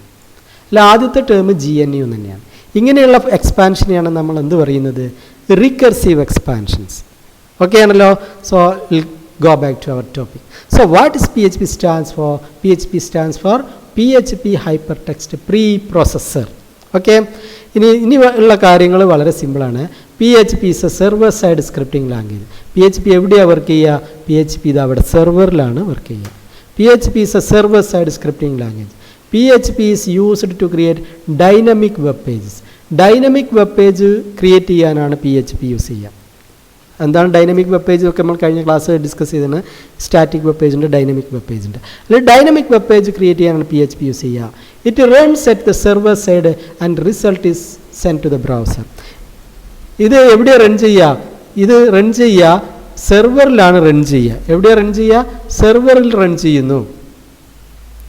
അല്ല, ആദ്യത്തെ ടേം GNU തന്നെയാണ്. ഇങ്ങനെയുള്ള എക്സ്പാൻഷനെയാണ് നമ്മൾ എന്ത് പറയുന്നത്? Recursive expansions. ഓക്കെ ആണല്ലോ. So will go back to our topic. So what is PHP stands for? PHP stands for PHP hypertext preprocessor. Okay, ഇനി ഉള്ള കാര്യങ്ങൾ വളരെ സിമ്പിളാണ്. PHP is a server side scripting language. PHP എവിടെയാണ് work ചെയ്യുക? PHP ഇത് അവിടെ സെർവറിലാണ് വർക്ക് ചെയ്യുക. PHP is a server side scripting language. PHP is used to create dynamic web pages. Dynamic web page create ചെയ്യാനാണ് PHP യൂസ് ചെയ്യുക. എന്താണ് dynamic web page ഒക്കെ നമ്മൾ കഴിഞ്ഞ ക്ലാസ് ഡിസ്കസ് ചെയ്തതാണ്. സ്റ്റാറ്റിക് വെബ് പേജ് ഉണ്ട്, ഡൈനമിക് വെബ് പേജ് ഉണ്ട്. അല്ലെങ്കിൽ ഡൈനമിക് വെബ് പേജ് ക്രിയേറ്റ് ചെയ്യാനാണ് PHP യൂസ് ചെയ്യുക. It runs at the server side and result is send to the browser. ഇത് എവിടെയാണ് റൺ ചെയ്യുക? ഇത് റൺ ചെയ്യുക സെർവറിലാണ് റൺ ചെയ്യുക. എവിടെയാണ് റൺ ചെയ്യുക? സെർവറിൽ റൺ ചെയ്യുന്നു.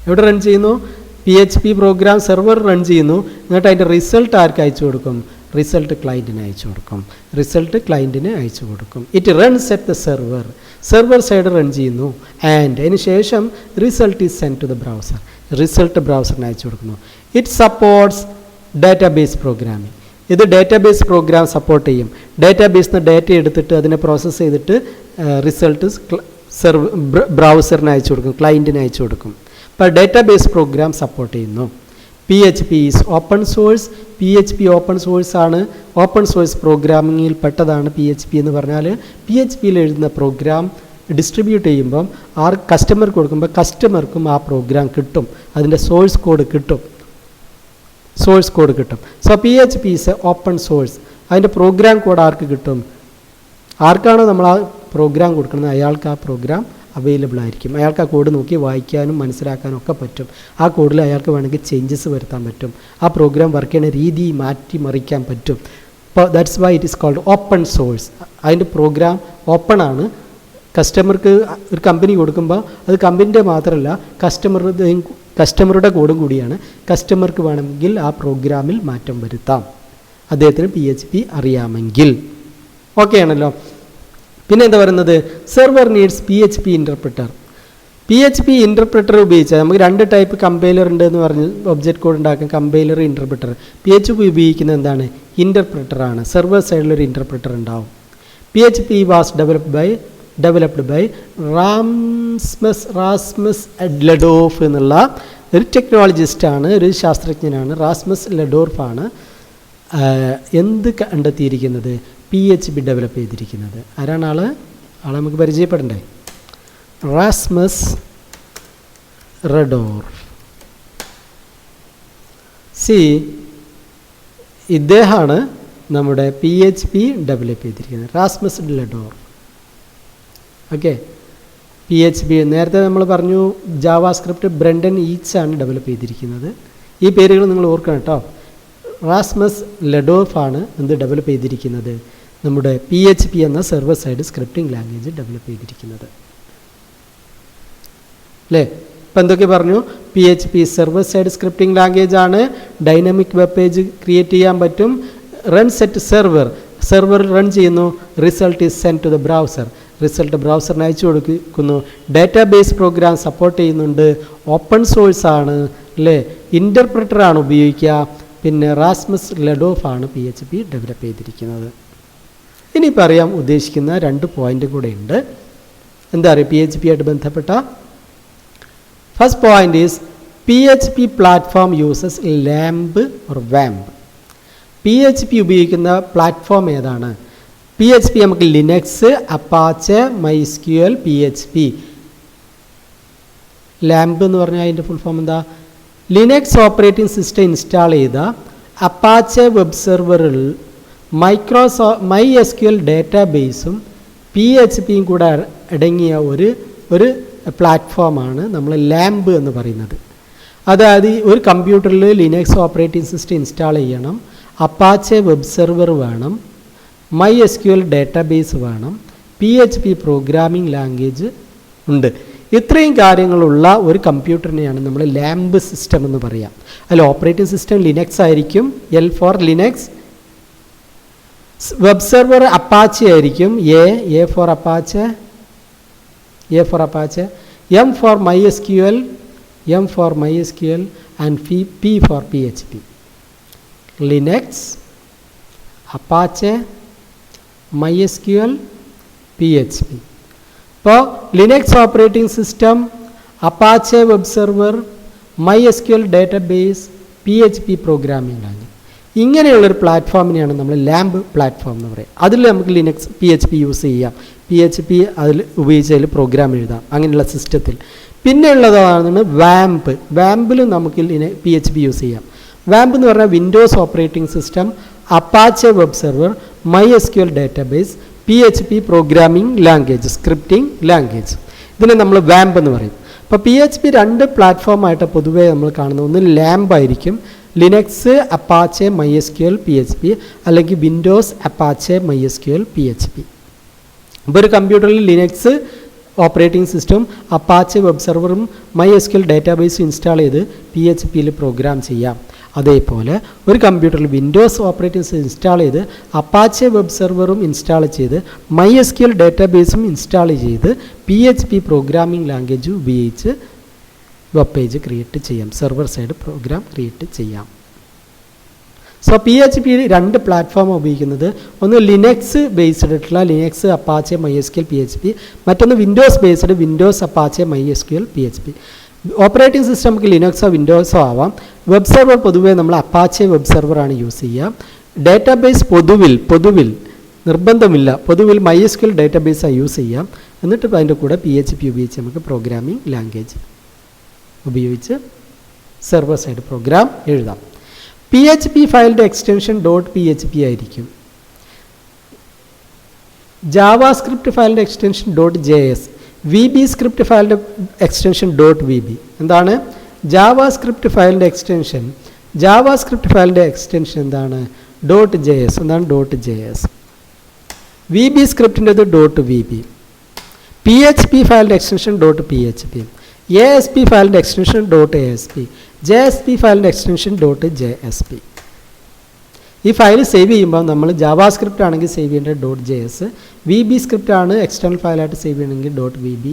എവിടെ റൺ ചെയ്യുന്നു? PHP പ്രോഗ്രാം സെർവർ റൺ ചെയ്യുന്നു. എന്നിട്ട് അതിൻ്റെ റിസൾട്ട് ആർക്ക് അയച്ചു കൊടുക്കും? റിസൾട്ട് ക്ലയൻറ്റിന് അയച്ചു കൊടുക്കും. It runs at the server side run ചെയ്യുന്നു. ആൻഡ് അതിന് ശേഷം result is send to the browser. Result ബ്രൗസറിന് അയച്ചു കൊടുക്കുന്നു. It supports database programming. ഇത് ഡാറ്റാബേസ് പ്രോഗ്രാം സപ്പോർട്ട് ചെയ്യും. ഡാറ്റാബേസിൽ നിന്ന് ഡാറ്റ എടുത്തിട്ട് അതിനെ പ്രോസസ്സ് ചെയ്തിട്ട് റിസൾട്ട് ബ്രൗസറിന് അയച്ചു കൊടുക്കും, ക്ലയൻറ്റിന് അയച്ചു കൊടുക്കും. അപ്പോൾ ഡാറ്റാബേസ് പ്രോഗ്രാം സപ്പോർട്ട് ചെയ്യുന്നു. PHP is open source. PHP open source ആണ്. ഓപ്പൺ സോഴ്സ് പ്രോഗ്രാമിങ്ങിൽ പെട്ടതാണ് PHP എന്ന് പറഞ്ഞാൽ. PHPയിൽ എഴുതുന്ന പ്രോഗ്രാം ഡിസ്ട്രിബ്യൂട്ട് ചെയ്യുമ്പം കസ്റ്റമർക്ക് കൊടുക്കുമ്പോൾ കസ്റ്റമർക്കും ആ പ്രോഗ്രാം കിട്ടും, അതിൻ്റെ സോഴ്സ് കോഡ് കിട്ടും. So PHP is A open source. അതിൻ്റെ പ്രോഗ്രാം കോഡ് ആർക്ക് കിട്ടും? ആർക്കാണോ നമ്മൾ ആ പ്രോഗ്രാം കൊടുക്കുന്നത് അയാൾക്ക് ആ പ്രോഗ്രാം അവൈലബിൾ ആയിരിക്കും. അയാൾക്ക് ആ കോഡ് നോക്കി വായിക്കാനും മനസ്സിലാക്കാനും ഒക്കെ പറ്റും. ആ കോഡിൽ അയാൾക്ക് വേണമെങ്കിൽ ചേഞ്ചസ് വരുത്താൻ പറ്റും. ആ പ്രോഗ്രാം വർക്ക് ചെയ്യുന്ന രീതി മാറ്റിമറിക്കാൻ പറ്റും. അപ്പോൾ that's why it is called open source. അതിൻ്റെ പ്രോഗ്രാം ഓപ്പൺ ആണ്. കസ്റ്റമർക്ക് ഒരു കമ്പനി കൊടുക്കുമ്പോൾ അത് കമ്പനിൻ്റെ മാത്രമല്ല കസ്റ്റമറുടെ കോഡും കൂടിയാണ്. കസ്റ്റമർക്ക് വേണമെങ്കിൽ ആ പ്രോഗ്രാമിൽ മാറ്റം വരുത്താം, അദ്ദേഹത്തിന് PHP അറിയാമെങ്കിൽ. ഓക്കെ ആണല്ലോ. പിന്നെ എന്താ പറയുന്നത്? Server needs PHP interpreter. PHP interpreter ഉപയോഗിച്ചാൽ നമുക്ക് 2 ടൈപ്പ് കമ്പൈലർ ഉണ്ട് എന്ന് പറഞ്ഞ് ഒബ്ജക്റ്റ് കോഡ് ഉണ്ടാക്കും, കമ്പൈലർ, ഇൻ്റർപ്രിറ്റർ. PHP ഉപയോഗിക്കുന്നത് എന്താണ്? ഇൻ്റർപ്രിറ്ററാണ്. സെർവർ സൈഡിലൊരു ഇൻ്റർപ്രിറ്റർ ഉണ്ടാവും. PHP was developed by Rasmus Lerdorf എന്നുള്ള ഒരു ടെക്നോളജിസ്റ്റാണ്, ഒരു ശാസ്ത്രജ്ഞനാണ്. റാസ്മസ് ലെഡോർഫാണ് എന്ത് കണ്ടെത്തിയിരിക്കുന്നത്? PHP ഡെവലപ്പ് ചെയ്തിരിക്കുന്നത്. ആരാണ് ആളെ നമുക്ക് പരിചയപ്പെടണ്ടേ? റാസ്മസ് ലെഡോർഫ്. ഇദ്ദേഹമാണ് നമ്മുടെ PHP ഡെവലപ്പ് ചെയ്തിരിക്കുന്നത്, റാസ്മസ് ലെഡോർഫ്. ഓക്കെ. PHP നേരത്തെ നമ്മൾ പറഞ്ഞു ജാവാസ്ക്രിപ്റ്റ് ബ്രെൻഡൻ ഈച്ചാണ് ഡെവലപ്പ് ചെയ്തിരിക്കുന്നത്. ഈ പേരുകൾ നിങ്ങൾ ഓർക്കണം കേട്ടോ. റാസ്മസ് ലെഡോർഫാണ് എന്ത് ഡെവലപ്പ് ചെയ്തിരിക്കുന്നത്? നമ്മുടെ PHP എന്ന server side scripting language develop ചെയ്തിരിക്കുന്നത്. അല്ലേ? ഇപ്പം എന്തൊക്കെ പറഞ്ഞു? PHP server side scripting language ആണ്. ഡൈനാമിക് വെബ് പേജ് ക്രിയേറ്റ് ചെയ്യാൻ പറ്റും. റൺസ് അറ്റ് സെർവർ റൺ ചെയ്യുന്നു. Result is send to the browser. Result ബ്രൗസറിന് അയച്ചു കൊടുക്കുന്നു. ഡാറ്റാബേസ് പ്രോഗ്രാം സപ്പോർട്ട് ചെയ്യുന്നുണ്ട്. ഓപ്പൺ സോഴ്സ് ആണ്, അല്ലേ? ഇൻ്റർപ്രിറ്ററാണ് ഉപയോഗിക്കുക. പിന്നെ റാസ്മസ് ലെഡോഫ് ആണ് PHP ഡെവലപ്പ് ചെയ്തിരിക്കുന്നത്. ഇനി പറയാൻ ഉദ്ദേശിക്കുന്ന 2 പോയിൻ്റ് കൂടെ ഉണ്ട്. എന്താ പറയുക PHP ആയിട്ട് ബന്ധപ്പെട്ട? First point is PHP platform uses LAMP or വാംബ്. PHP ഉപയോഗിക്കുന്ന പ്ലാറ്റ്ഫോം ഏതാണ്? PHP നമുക്ക് Linux, Apache, MySQL, PHP. LAMP എന്ന് പറഞ്ഞാൽ അതിൻ്റെ ഫുൾ ഫോം എന്താ? ലിനക്സ് ഓപ്പറേറ്റിംഗ് സിസ്റ്റം ഇൻസ്റ്റാൾ ചെയ്ത അപ്പാച്ചെ വെബ് സെർവറിൽ MySQL ഡാറ്റാബേസും PHPയും കൂടെ അടങ്ങിയ ഒരു പ്ലാറ്റ്ഫോമാണ് നമ്മൾ ലാംബ് എന്ന് പറയുന്നത്. അതായത് ഒരു കമ്പ്യൂട്ടറിൽ ലിനക്സ് ഓപ്പറേറ്റിംഗ് സിസ്റ്റം ഇൻസ്റ്റാൾ ചെയ്യണം, അപ്പാച്ചെ വെബ് സെർവർ വേണം, MySQL ഡാറ്റാബേസ് വേണം, PHP പ്രോഗ്രാമിംഗ് ലാംഗ്വേജ് ഉണ്ട്. ഇത്രയും കാര്യങ്ങളുള്ള ഒരു കമ്പ്യൂട്ടറിനെയാണ് നമ്മൾ ലാംബ് സിസ്റ്റം എന്ന് പറയാം. അതിൽ ഓപ്പറേറ്റിംഗ് സിസ്റ്റം ലിനക്സ് ആയിരിക്കും, L for Linux. Web server Apache ആയിരിക്കും, A for Apache, M for MySQL and P for PHP. Linux, Apache, MySQL, PHP. ഇപ്പോൾ Linux operating system, Apache web server, MySQL database, PHP programming language, ഇങ്ങനെയുള്ളൊരു പ്ലാറ്റ്ഫോമിനെയാണ് നമ്മൾ LAMP platform എന്ന് പറയുക. അതിൽ നമുക്ക് Linux PHP use ചെയ്യാം, PHP അതിൽ ഉപയോഗിച്ച് അതിൽ പ്രോഗ്രാം എഴുതാം, അങ്ങനെയുള്ള സിസ്റ്റത്തിൽ. പിന്നെ ഉള്ളതാണ് വാംപ്. വാംപിൽ നമുക്ക് PHP യൂസ് ചെയ്യാം. വാംപ് എന്ന് പറഞ്ഞാൽ Windows operating system, Apache web server, MySQL database, PHP programming language, scripting language. ഇതിനെ നമ്മൾ വാമ്പ് എന്ന് പറയും. അപ്പോൾ PHP രണ്ട് പ്ലാറ്റ്ഫോമായിട്ട് പൊതുവേ നമ്മൾ കാണുന്നത്. ഒന്ന് ലാംബ് ആയിരിക്കും, ലിനക്സ് അപ്പാച്ചെ MySQL PHP, അല്ലെങ്കിൽ വിൻഡോസ് അപ്പാച്ചെ MySQL PHP. ഇപ്പോൾ ഒരു കമ്പ്യൂട്ടറിൽ Linux operating system, Apache web സെർവറും MySQL ഡാറ്റാബേസും ഇൻസ്റ്റാൾ ചെയ്ത് PHPയിൽ പ്രോഗ്രാം ചെയ്യാം. അതേപോലെ ഒരു കമ്പ്യൂട്ടറിൽ വിൻഡോസ് ഓപ്പറേറ്റിംഗ് സിസ്റ്റം ഇൻസ്റ്റാൾ ചെയ്ത് അപ്പാച്ചെ വെബ് സെർവറും ഇൻസ്റ്റാൾ ചെയ്ത് MySQL ഡാറ്റാബേസും ഇൻസ്റ്റാൾ ചെയ്ത് PHP പ്രോഗ്രാമിംഗ് ലാംഗ്വേജ് ഉപയോഗിച്ച് വെബ് പേജ് ക്രിയേറ്റ് ചെയ്യാം, സെർവർ സൈഡ് പ്രോഗ്രാം ക്രിയേറ്റ് ചെയ്യാം. സോ PHP രണ്ട് പ്ലാറ്റ്ഫോം ഉപയോഗിക്കുന്നത്. ഒന്ന് ലിനക്സ് ബേസ്ഡ് ആയിട്ടുള്ള ലിനക്സ് അപ്പാച്ചെ MySQL PHP, മറ്റൊന്ന് Windows based Windows Apache MySQL PHP. Operating system നമുക്ക് ലിനക്സോ വിൻഡോസോ ആവാം. വെബ് സെർവർ പൊതുവേ നമ്മൾ അപ്പാച്ചെ വെബ് സെർവറാണ് യൂസ് ചെയ്യുക. ഡാറ്റാബേസ് പൊതുവിൽ നിർബന്ധമില്ല, പൊതുവിൽ MySQL ഡാറ്റാബേസാണ് യൂസ് ചെയ്യാം. എന്നിട്ട് അതിൻ്റെ കൂടെ PHP ഉപയോഗിച്ച് നമുക്ക് പ്രോഗ്രാമിംഗ് ലാംഗ്വേജ് ഉപയോഗിച്ച് സെർവർ സൈഡ് പ്രോഗ്രാം എഴുതാം. PHP ഫയലിൻ്റെ എക്സ്റ്റൻഷൻ .php ആയിരിക്കും. ജാവാസ്ക്രിപ്റ്റ് ഫയലിൻ്റെ എക്സ്റ്റൻഷൻ .js, VB സ്ക്രിപ്റ്റ് ഫയലിൻ്റെ എക്സ്റ്റൻഷൻ .vb. എന്താണ് ജാവാസ്ക്രിപ്റ്റ് ഫയലിൻ്റെ എക്സ്റ്റൻഷൻ? ജാവാസ്ക്രിപ്റ്റ് ഫയലിൻ്റെ എക്സ്റ്റൻഷൻ എന്താണ്? .js. എന്താണ് .js? VB സ്ക്രിപ്റ്റിൻ്റെത് .vb. PHP ഫയലിൻ്റെ എക്സ്റ്റൻഷൻ .php. ASP ഫയലിൻ്റെ എക്സ്റ്റൻഷൻ .asp. JSP ഫയലിൻ്റെ എക്സ്റ്റൻഷൻ .jsp. ഈ ഫയൽ സേവ് ചെയ്യുമ്പോൾ നമ്മൾ ജാവാസ്ക്രിപ്റ്റ് ആണെങ്കിൽ സേവ് ചെയ്യേണ്ടത് .js, VB സ്ക്രിപ്റ്റ് ആണ് എക്സ്റ്റേണൽ ഫയലായിട്ട് സേവ് ചെയ്യണമെങ്കിൽ .vb,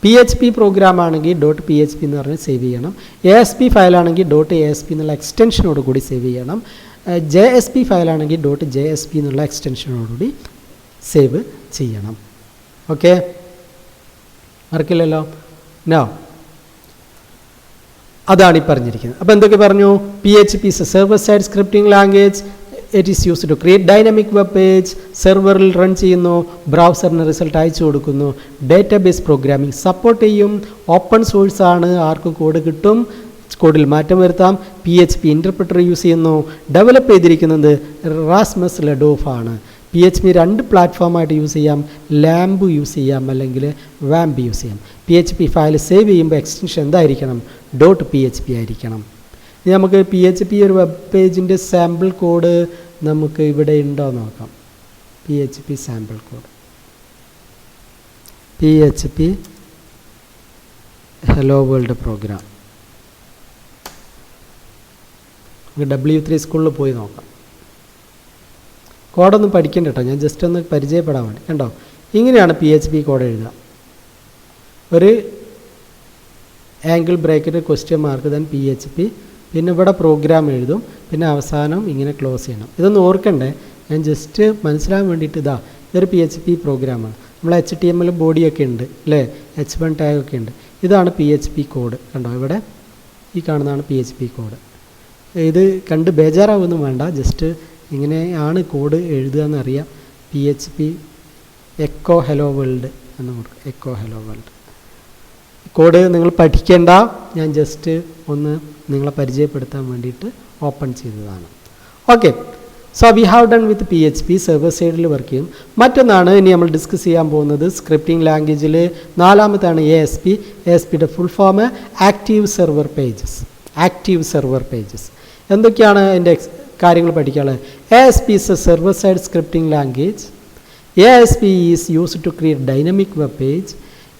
PHP പ്രോഗ്രാം ആണെങ്കിൽ .php എന്ന് പറഞ്ഞ് സേവ് ചെയ്യണം. ASP ഫയലാണെങ്കിൽ .asp എന്നുള്ള എക്സ്റ്റൻഷനോട് കൂടി സേവ് ചെയ്യണം. JSP ഫയലാണെങ്കിൽ .jsp എന്നുള്ള എക്സ്റ്റൻഷനോടുകൂടി സേവ് ചെയ്യണം. ഓക്കെ, മറക്കില്ലല്ലോ. നോ, അതാണ് ഈ പറഞ്ഞിരിക്കുന്നത്. അപ്പോൾ എന്തൊക്കെ പറഞ്ഞു? PHP is a server side scripting language. It is used to create dynamic web page. സെർവറിൽ റൺ ചെയ്യുന്നു, ബ്രൗസറിന് റിസൾട്ട് അയച്ചു കൊടുക്കുന്നു. ഡേറ്റാബേസ് പ്രോഗ്രാമിംഗ് സപ്പോർട്ട് ചെയ്യും. ഓപ്പൺ സോഴ്സ് ആണ്, ആർക്കും കോഡ് കിട്ടും, കോഡിൽ മാറ്റം വരുത്താം. PHP ഇൻ്റർപ്രിറ്റർ യൂസ് ചെയ്യുന്നു. ഡെവലപ്പ് ചെയ്തിരിക്കുന്നത് റാസ്മസ് ലെഡോഫ് ആണ്. PHP രണ്ട് പ്ലാറ്റ്ഫോമായിട്ട് യൂസ് ചെയ്യാം, ലാംബ് യൂസ് ചെയ്യാം അല്ലെങ്കിൽ വാമ്പ് യൂസ് ചെയ്യാം. PHP ഫയൽ സേവ് ചെയ്യുമ്പോൾ എക്സ്റ്റൻഷൻ എന്തായിരിക്കണം? .php ആയിരിക്കണം. ഇനി നമുക്ക് PHP ഒരു വെബ് പേജിൻ്റെ സാമ്പിൾ കോഡ് നമുക്ക് ഇവിടെ ഉണ്ടോ നോക്കാം. PHP sample code, PHP hello world program. W3 സ്കൂളിൽ പോയി നോക്കാം. കോഡൊന്നും പഠിക്കണ്ട കേട്ടോ, ഞാൻ ജസ്റ്റ് ഒന്ന് പരിചയപ്പെടാൻ വേണ്ടി. കണ്ടോ, ഇങ്ങനെയാണ് PHP കോഡ് എഴുതുക. ഒരു angle bracket question mark then PHP, പിന്നെ ഇവിടെ പ്രോഗ്രാം എഴുതും, പിന്നെ അവസാനം ഇങ്ങനെ ക്ലോസ് ചെയ്യണം. ഇതൊന്ന് ഓർക്കണ്ടേ, ഞാൻ ജസ്റ്റ് മനസ്സിലാൻ വേണ്ടിയിട്ട് ഇതൊരു PHP പ്രോഗ്രാമാണ്. നമ്മൾ HTML ബോഡിയൊക്കെ ഉണ്ട് അല്ലേ, H1 ടാഗൊക്കെ ഉണ്ട്. ഇതാണ് PHP കോഡ്. കണ്ടോ, ഇവിടെ ഈ കാണുന്നതാണ് PHP കോഡ്. ഇത് കണ്ട് ബേജാറാവൊന്നും വേണ്ട, ജസ്റ്റ് ഇങ്ങനെയാണ് കോഡ് എഴുതുക എന്നറിയാം. PHP എക്കോ ഹലോ വേൾഡ് എന്ന് കൊടുക്കും, എക്കോ ഹലോ വേൾഡ്. കോഡ് നിങ്ങൾ പഠിക്കേണ്ട, ഞാൻ ജസ്റ്റ് ഒന്ന് നിങ്ങളെ പരിചയപ്പെടുത്താൻ വേണ്ടിയിട്ട് ഓപ്പൺ ചെയ്തതാണ്. Okay, so we have done with PHP server സൈഡിൽ വർക്ക് ചെയ്യും. മറ്റൊന്നാണ് ഇനി നമ്മൾ ഡിസ്കസ് ചെയ്യാൻ പോകുന്നത് സ്ക്രിപ്റ്റിംഗ് ലാംഗ്വേജിൽ. നാലാമത്താണ് ASPയുടെ full form active server pages. Active server pages എന്തൊക്കെയാണ് അതിൻ്റെ കാര്യങ്ങൾ പഠിക്കാനുള്ളത്? ASP is a server side scripting language. ASP is used to create dynamic web page.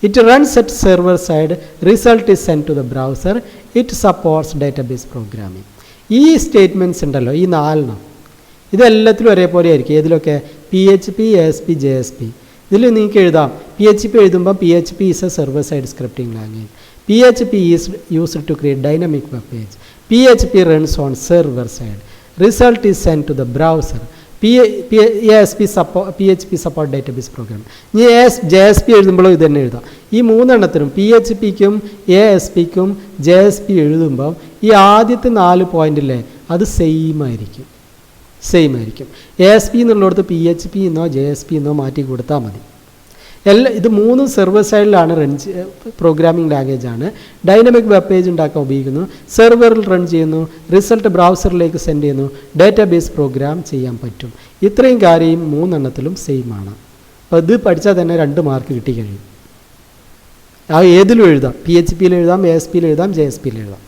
It runs at server side. Result is sent to the browser. It supports database programming. ഈ statements ഉണ്ടല്ലോ, ഈ നാലെണ്ണം, ഇതെല്ലാത്തിലും ഒരേപോലെ ആയിരിക്കും. ഏതിലൊക്കെ? PHP, ASP, JSP. ഇതിൽ നിങ്ങൾക്ക് എഴുതാം. PHP എഴുതുമ്പോൾ PHP is a server side scripting language. PHP is used to create dynamic web page. PHP runs on server side. Result is sent to the browser. PHP support database program. ഇനി JSP എഴുതുമ്പോഴും ഇത് തന്നെ എഴുതാം. ഈ മൂന്നെണ്ണത്തിനും PHPക്കും ASPക്കും JSP എഴുതുമ്പോൾ ഈ ആദ്യത്തെ 4 പോയിന്റില്ലേ, അത് സെയിം ആയിരിക്കും. ASP എന്നുള്ളിടത്ത് PHP എന്നോ JSP എന്നോ മാറ്റി കൊടുത്താൽ മതി. ഇത് മൂന്നും സെർവർ സൈഡിലാണ് പ്രോഗ്രാമിംഗ് ലാംഗ്വേജ് ആണ്. ഡൈനാമിക് വെബ് പേജ് ഉണ്ടാക്കാൻ ഉപയോഗിക്കുന്നു, സെർവറിൽ റൺ ചെയ്യുന്നു, റിസൾട്ട് ബ്രൗസറിലേക്ക് സെൻഡ് ചെയ്യുന്നു, ഡാറ്റാബേസ് പ്രോഗ്രാം ചെയ്യാൻ പറ്റും. ഇത്രയും കാര്യം മൂന്നെണ്ണത്തിലും സെയിം ആണ്. അപ്പോൾ ഇത് പഠിച്ചാൽ തന്നെ 2 മാർക്ക് കിട്ടിക്കഴിയും. ഏതിലും എഴുതാം, PHP എഴുതാം, ASP എഴുതാം, JSP എഴുതാം.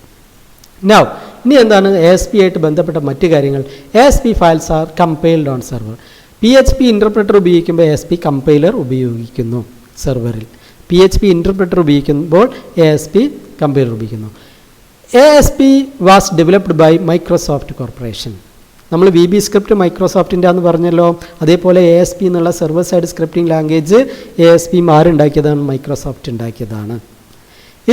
ഇനി എന്താണ് ASP ആയിട്ട് ബന്ധപ്പെട്ട മറ്റു കാര്യങ്ങൾ? ASP files are compiled on server. PHP interpreter ഉപയോഗിക്കുമ്പോൾ ASP കമ്പൈലർ ഉപയോഗിക്കുന്നു സെർവറിൽ. PHP ഇൻ്റർപ്രറ്റർ ഉപയോഗിക്കുമ്പോൾ ASP കമ്പൈലർ ഉപയോഗിക്കുന്നു. ASP was developed by Microsoft corporation. നമ്മൾ VB സ്ക്രിപ്റ്റ് മൈക്രോസോഫ്റ്റിൻ്റെ ആണെന്ന് പറഞ്ഞല്ലോ. അതേപോലെ ASP എന്നുള്ള server side scripting language ASP ആരുണ്ടാക്കിയതാണ്? മൈക്രോസോഫ്റ്റ് ഉണ്ടാക്കിയതാണ്.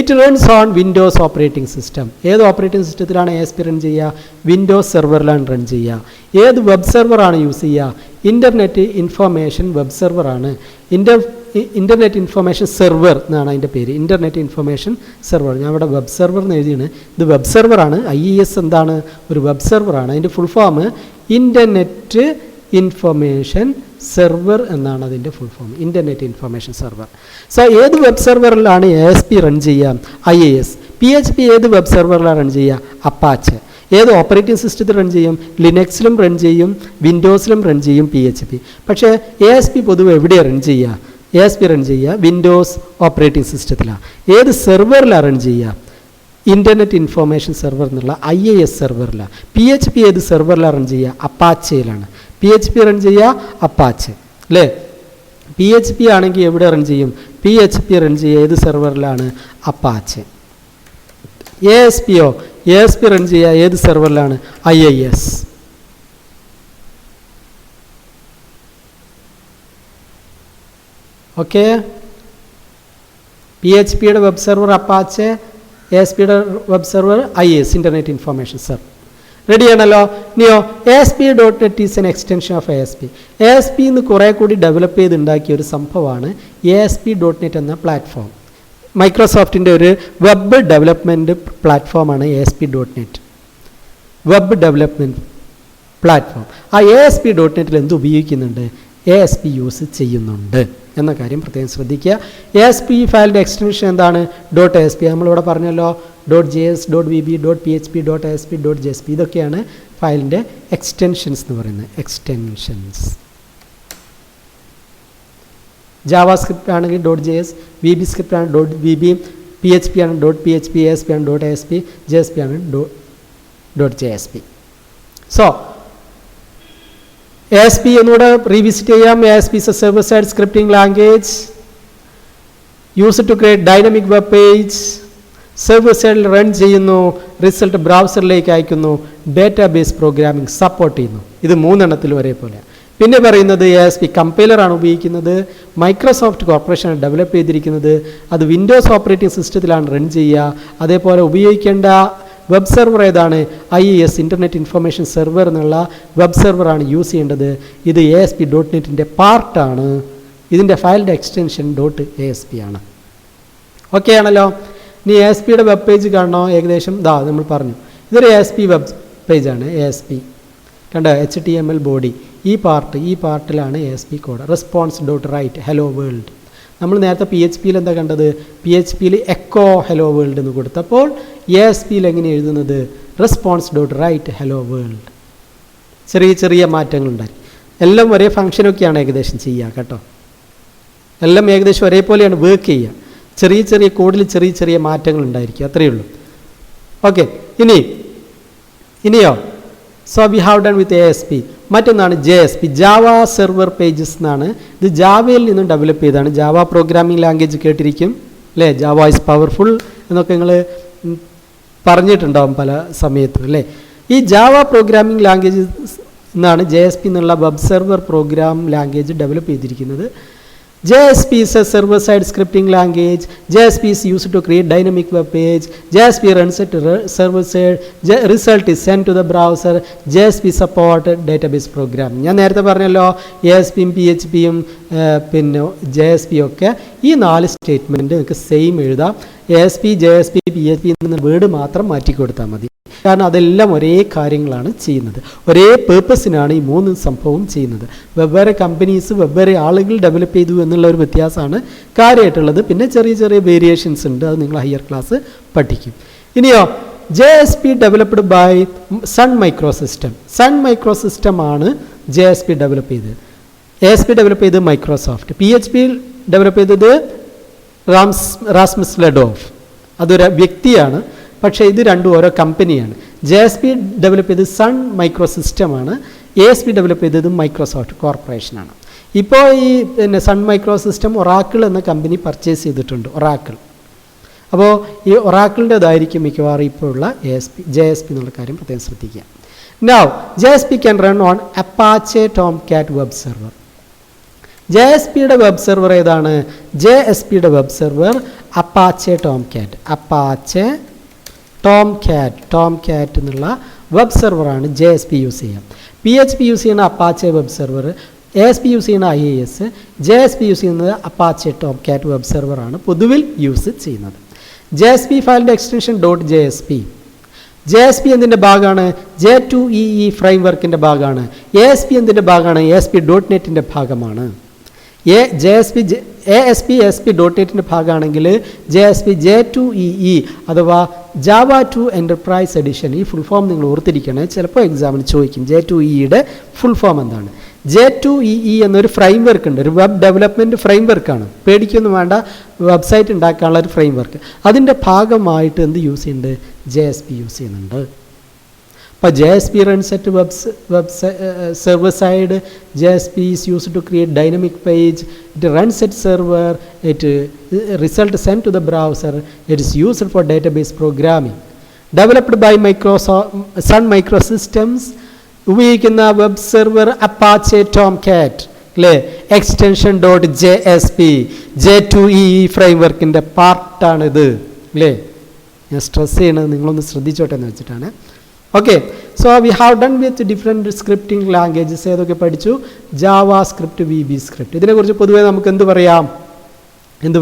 It runs on Windows operating system. ഏത് ഓപ്പറേറ്റിംഗ് സിസ്റ്റത്തിലാണ് ASP റൺ ചെയ്യുക? വിൻഡോസ് സെർവറിലാണ് റൺ ചെയ്യുക. ഏത് വെബ് സെർവറാണ് യൂസ് ചെയ്യുക? Internet information web സെർവറാണ്. Internet information server എന്നാണ് അതിൻ്റെ പേര്. Internet information server. ഞാൻ ഇവിടെ വെബ് സെർവർ എന്ന് എഴുതിയാണ്. ഇത് വെബ് സെർവറാണ്. IIS എന്താണ്? ഒരു വെബ് സെർവറാണ്. അതിൻ്റെ full form internet information server എന്നാണ് അതിൻ്റെ full form. Internet information server. So ഏത് വെബ് സെർവറിലാണ് ASP റൺ ചെയ്യുക? IIS. PHP ഏത് വെബ് സെർവറിലാണ് റൺ ചെയ്യുക? അപ്പാച്ച്. ഏത് ഓപ്പറേറ്റിംഗ് സിസ്റ്റത്തിൽ റൺ ചെയ്യും? ലിനക്സിലും റൺ ചെയ്യും, വിൻഡോസിലും റൺ ചെയ്യും PHP. പക്ഷേ ASP പൊതുവെ എവിടെയാണ് റൺ ചെയ്യുക? ASP റൺ ചെയ്യുക വിൻഡോസ് ഓപ്പറേറ്റിംഗ് സിസ്റ്റത്തിലാണ്. ഏത് സെർവറിലാണ് റൺ ചെയ്യുക? ഇൻ്റർനെറ്റ് ഇൻഫർമേഷൻ സെർവർ എന്നുള്ള IIS സെർവറിലാണ്. PHP ഏത് സെർവറിലാണ് റൺ ചെയ്യുക? അപ്പാച്ചയിലാണ്. PHP റൺ ചെയ്യുക അപ്പാച്ച് അല്ലേ? PHP ആണെങ്കിൽ എവിടെ റൺ ചെയ്യും? PHP റൺ ചെയ്യുക ഏത് സെർവറിലാണ്? അപ്പാച്ച്. ASP റൺ ചെയ്യുക ഏത് സെർവറിലാണ്? IIS. ഓക്കെ. PHPയുടെ വെബ് സെർവർ അപ്പാച്ച്, ASPയുടെ web server IIS, internet information server. റെഡിയാണല്ലോ. ഇനിയോ ASP.NET is an extension of ASP. ASP എന്ന് കുറേ കൂടി ഡെവലപ്പ് ചെയ്തുണ്ടാക്കിയ ഒരു സംഭവമാണ് ASP.NET എന്ന പ്ലാറ്റ്ഫോം. മൈക്രോസോഫ്റ്റിൻ്റെ ഒരു വെബ് ഡെവലപ്മെൻറ്റ് പ്ലാറ്റ്ഫോമാണ് ASP.NET. Web development platform. ആ ASP.NETൽ എന്ത് ഉപയോഗിക്കുന്നുണ്ട്? ASP യൂസ് ചെയ്യുന്നുണ്ട് എന്ന കാര്യം പ്രത്യേകം ശ്രദ്ധിക്കുക. ASP ഫയലിൻ്റെ എക്സ്റ്റൻഷൻ എന്താണ്? .ASP. നമ്മളിവിടെ പറഞ്ഞല്ലോ .js, .vb, .php, .asp, .jsp. ഇതൊക്കെയാണ് ഫയലിൻ്റെ എക്സ്റ്റൻഷൻസ് എന്ന് പറയുന്നത്. എക്സ്റ്റൻഷൻസ്. ജാവാ സ്ക്രിപ്റ്റ് ആണെങ്കിൽ .js, VB സ്ക്രിപ്റ്റ് ആണ് .vb, PHP ആണ് .php, ASP ആണ് .asp, JSP ആണ് .jsp. സോ ASP എന്നൂടെ റീവിസിറ്റ് ചെയ്യാം. ASP is a server side scripting language used to create dynamic web page. Server സൈഡിൽ run ചെയ്യുന്നു, result ബ്രൗസറിലേക്ക് അയക്കുന്നു, database programming support ചെയ്യുന്നു. ഇത് മൂന്നെണ്ണത്തിലും ഒരേപോലെ. പിന്നെ പറയുന്നത് ASP കമ്പൈലറാണ് ഉപയോഗിക്കുന്നത്. മൈക്രോസോഫ്റ്റ് കോർപ്പറേഷനാണ് ഡെവലപ്പ് ചെയ്തിരിക്കുന്നത്. അത് വിൻഡോസ് ഓപ്പറേറ്റിംഗ് സിസ്റ്റത്തിലാണ് റൺ ചെയ്യുക. അതേപോലെ ഉപയോഗിക്കേണ്ട വെബ് സെർവർ ഏതാണ്? IIS, ഇൻ്റർനെറ്റ് ഇൻഫർമേഷൻ സെർവർ എന്നുള്ള വെബ് സെർവറാണ് യൂസ് ചെയ്യേണ്ടത്. ഇത് ASP.NETൻ്റെ പാർട്ടാണ്. ഇതിൻ്റെ ഫയലിൻ്റെ എക്സ്റ്റൻഷൻ .ASP ആണ്. ഓക്കെ ആണല്ലോ. ഇനി ASPയുടെ വെബ് പേജ് കാണണോ? ഏകദേശം നമ്മൾ പറഞ്ഞു. ഇതൊരു ASP വെബ് പേജാണ്. ASP കണ്ടോ? HTML body. ഈ പാർട്ടിലാണ് ASP code. response.write hello world. നമ്മൾ നേരത്തെ PHPയിൽ എന്താ കണ്ടത്? PHPയിൽ എക്കോ ഹലോ വേൾഡ് എന്ന് കൊടുത്തപ്പോൾ ASPയിൽ എങ്ങനെ എഴുതുന്നത്? response.write hello world. ചെറിയ ചെറിയ മാറ്റങ്ങളുണ്ടായി. എല്ലാം ഒരേ ഫംഗ്ഷനൊക്കെയാണ് ഏകദേശം ചെയ്യുക കേട്ടോ. എല്ലാം ഏകദേശം ഒരേപോലെയാണ് വർക്ക് ചെയ്യുക. ചെറിയ ചെറിയ കോഡിൽ ചെറിയ ചെറിയ മാറ്റങ്ങൾ ഉണ്ടായിരിക്കും, അത്രയേ ഉള്ളൂ. ഓക്കെ. ഇനിയോ so we have done with ASP. മറ്റൊന്നാണ് JSP, ജാവ സെർവർ പേജസ് എന്നാണ്. ഇത് ജാവയിൽ നിന്നും ഡെവലപ്പ് ചെയ്താണ്. ജാവ പ്രോഗ്രാമിംഗ് ലാംഗ്വേജ് കേട്ടിരിക്കും അല്ലേ? ജാവ ഇസ് പവർഫുൾ എന്നൊക്കെ നിങ്ങൾ പറഞ്ഞിട്ടുണ്ടാവും പല സമയത്തും അല്ലേ? ഈ ജാവ പ്രോഗ്രാമിംഗ് ലാംഗ്വേജ് എന്നാണ് JSP എന്നുള്ള web server programme language develop ചെയ്തിരിക്കുന്നത്. JSP is a server-side scripting language. JSP is used to create dynamic web page. JSP runs at server-side. Result is sent to the browser. JSP support database program. ഞാൻ നേരത്തെ പറഞ്ഞല്ലോ ASPയും PHPയും പിന്നെ JSPയും ഒക്കെ ഈ 4 statement നിങ്ങൾക്ക് same എഴുതാം. ASP, JSP, PHP എന്ന word മാത്രം മാറ്റി കൊടുത്താൽ മതി. കാരണം അതെല്ലാം ഒരേ കാര്യങ്ങളാണ് ചെയ്യുന്നത്, ഒരേ പേർപ്പസിനാണ് ഈ 3 സംഭവവും ചെയ്യുന്നത്. വെവ്വേറെ കമ്പനീസ് വെവ്വേറെ ആളുകൾ ഡെവലപ്പ് ചെയ്തു എന്നുള്ള ഒരു വ്യത്യാസമാണ് കാര്യമായിട്ടുള്ളത്. പിന്നെ ചെറിയ ചെറിയ വേരിയേഷൻസ് ഉണ്ട്, അത് നിങ്ങൾ ഹയർ ക്ലാസ് പഠിക്കും. ഇനിയോ JSP developed by Sun Microsystem. Sun Microsystem ആണ് JSP ഡെവലപ്പ് ചെയ്തത്. ASP ഡെവലപ്പ് ചെയ്തത് മൈക്രോസോഫ്റ്റ്. PHP ഡെവലപ്പ് ചെയ്തത് റാസ്മസ് ലെഡോഫ്, അതൊരു വ്യക്തിയാണ്. പക്ഷേ ഇത് രണ്ടും ഓരോ കമ്പനിയാണ്. JSP ഡെവലപ്പ് ചെയ്തത് സൺ മൈക്രോസിസ്റ്റമാണ്, ASP ഡെവലപ്പ് ചെയ്തത് മൈക്രോസോഫ്റ്റ് കോർപ്പറേഷനാണ്. ഇപ്പോൾ ഈ സൺ മൈക്രോസിസ്റ്റം ഒറാക്കിൾ എന്ന കമ്പനി പർച്ചേസ് ചെയ്തിട്ടുണ്ട്, ഒറാക്കിൾ. അപ്പോൾ ഈ ഒറാക്കിളിൻ്റെതായിരിക്കും മിക്കവാറും ഇപ്പോൾ ഉള്ള JSP എന്നുള്ള കാര്യം പ്രത്യേകം ശ്രദ്ധിക്കുക. Now JSP can run on Apache Tomcat web server. JSPയുടെ വെബ് സെർവർ ഏതാണ്? JSPയുടെ web server Apache Tomcat. Apache Tomcat എന്നുള്ള വെബ് സെർവറാണ് JSP യൂസ് ചെയ്യാം. PHP യൂസ് ചെയ്യുന്ന Apache web server, ASP use ചെയ്യുന്ന IIS, JSP യൂസ് ചെയ്യുന്നത് അപ്പാച്ചെ ടോംകാറ്റ് വെബ് സെർവറാണ് പൊതുവിൽ യൂസ് ചെയ്യുന്നത്. JSP ഫയലിൻ്റെ എക്സ്റ്റൻഷൻ .JSP. JSP എന്തിൻ്റെ ഭാഗമാണ്? J2EE ഫ്രെയിംവർക്കിൻ്റെ ഭാഗമാണ്. ASP എന്തിൻ്റെ ഭാഗമാണ്? ASP.NETൻ്റെ ഭാഗമാണ്. ASP.NETൻ്റെ ഭാഗമാണെങ്കിൽ JSP J2EE അഥവാ ജാവ 2 എൻ്റർപ്രൈസ് എഡിഷൻ. ഈ ഫുൾ ഫോം നിങ്ങൾ ഓർത്തിരിക്കണേ, ചിലപ്പോൾ എക്സാമിന് ചോദിക്കും J2EEയുടെ ഫുൾ ഫോം എന്താണ്. J2EE എന്നൊരു ഫ്രെയിംവർക്ക് ഉണ്ട്, ഒരു വെബ് ഡെവലപ്മെൻറ്റ് ഫ്രെയിംവർക്കാണ്. പേടിക്കൊന്നും വേണ്ട, വെബ്സൈറ്റ് ഉണ്ടാക്കാനുള്ള ഒരു ഫ്രെയിംവർക്ക്. അതിൻ്റെ ഭാഗമായിട്ട് എന്ത് യൂസ് ചെയ്യുന്നുണ്ട്? JSP യൂസ് ചെയ്യുന്നുണ്ട്. അപ്പോൾ JSP runs at web server side. JSP is used to create dynamic page. It runs at server. It result sent to the browser. It is used for database programming. Developed by Sun Microsystems. ഉപയോഗിക്കുന്ന web server Apache Tomcat അല്ലേ, extension .JSP J2EE ഫ്രെയിംവർക്കിൻ്റെ പാർട്ടാണിത് അല്ലേ. ഞാൻ stress ചെയ്യണത് നിങ്ങളൊന്ന് ശ്രദ്ധിച്ചോട്ടെ എന്ന് വെച്ചിട്ടാണ്. Okay, so we have done with different scripting languages. ഏതൊക്കെ പഠിച്ചു? Java script, VB script. ഇതിനെക്കുറിച്ച് പൊതുവേ നമുക്ക് എന്ത്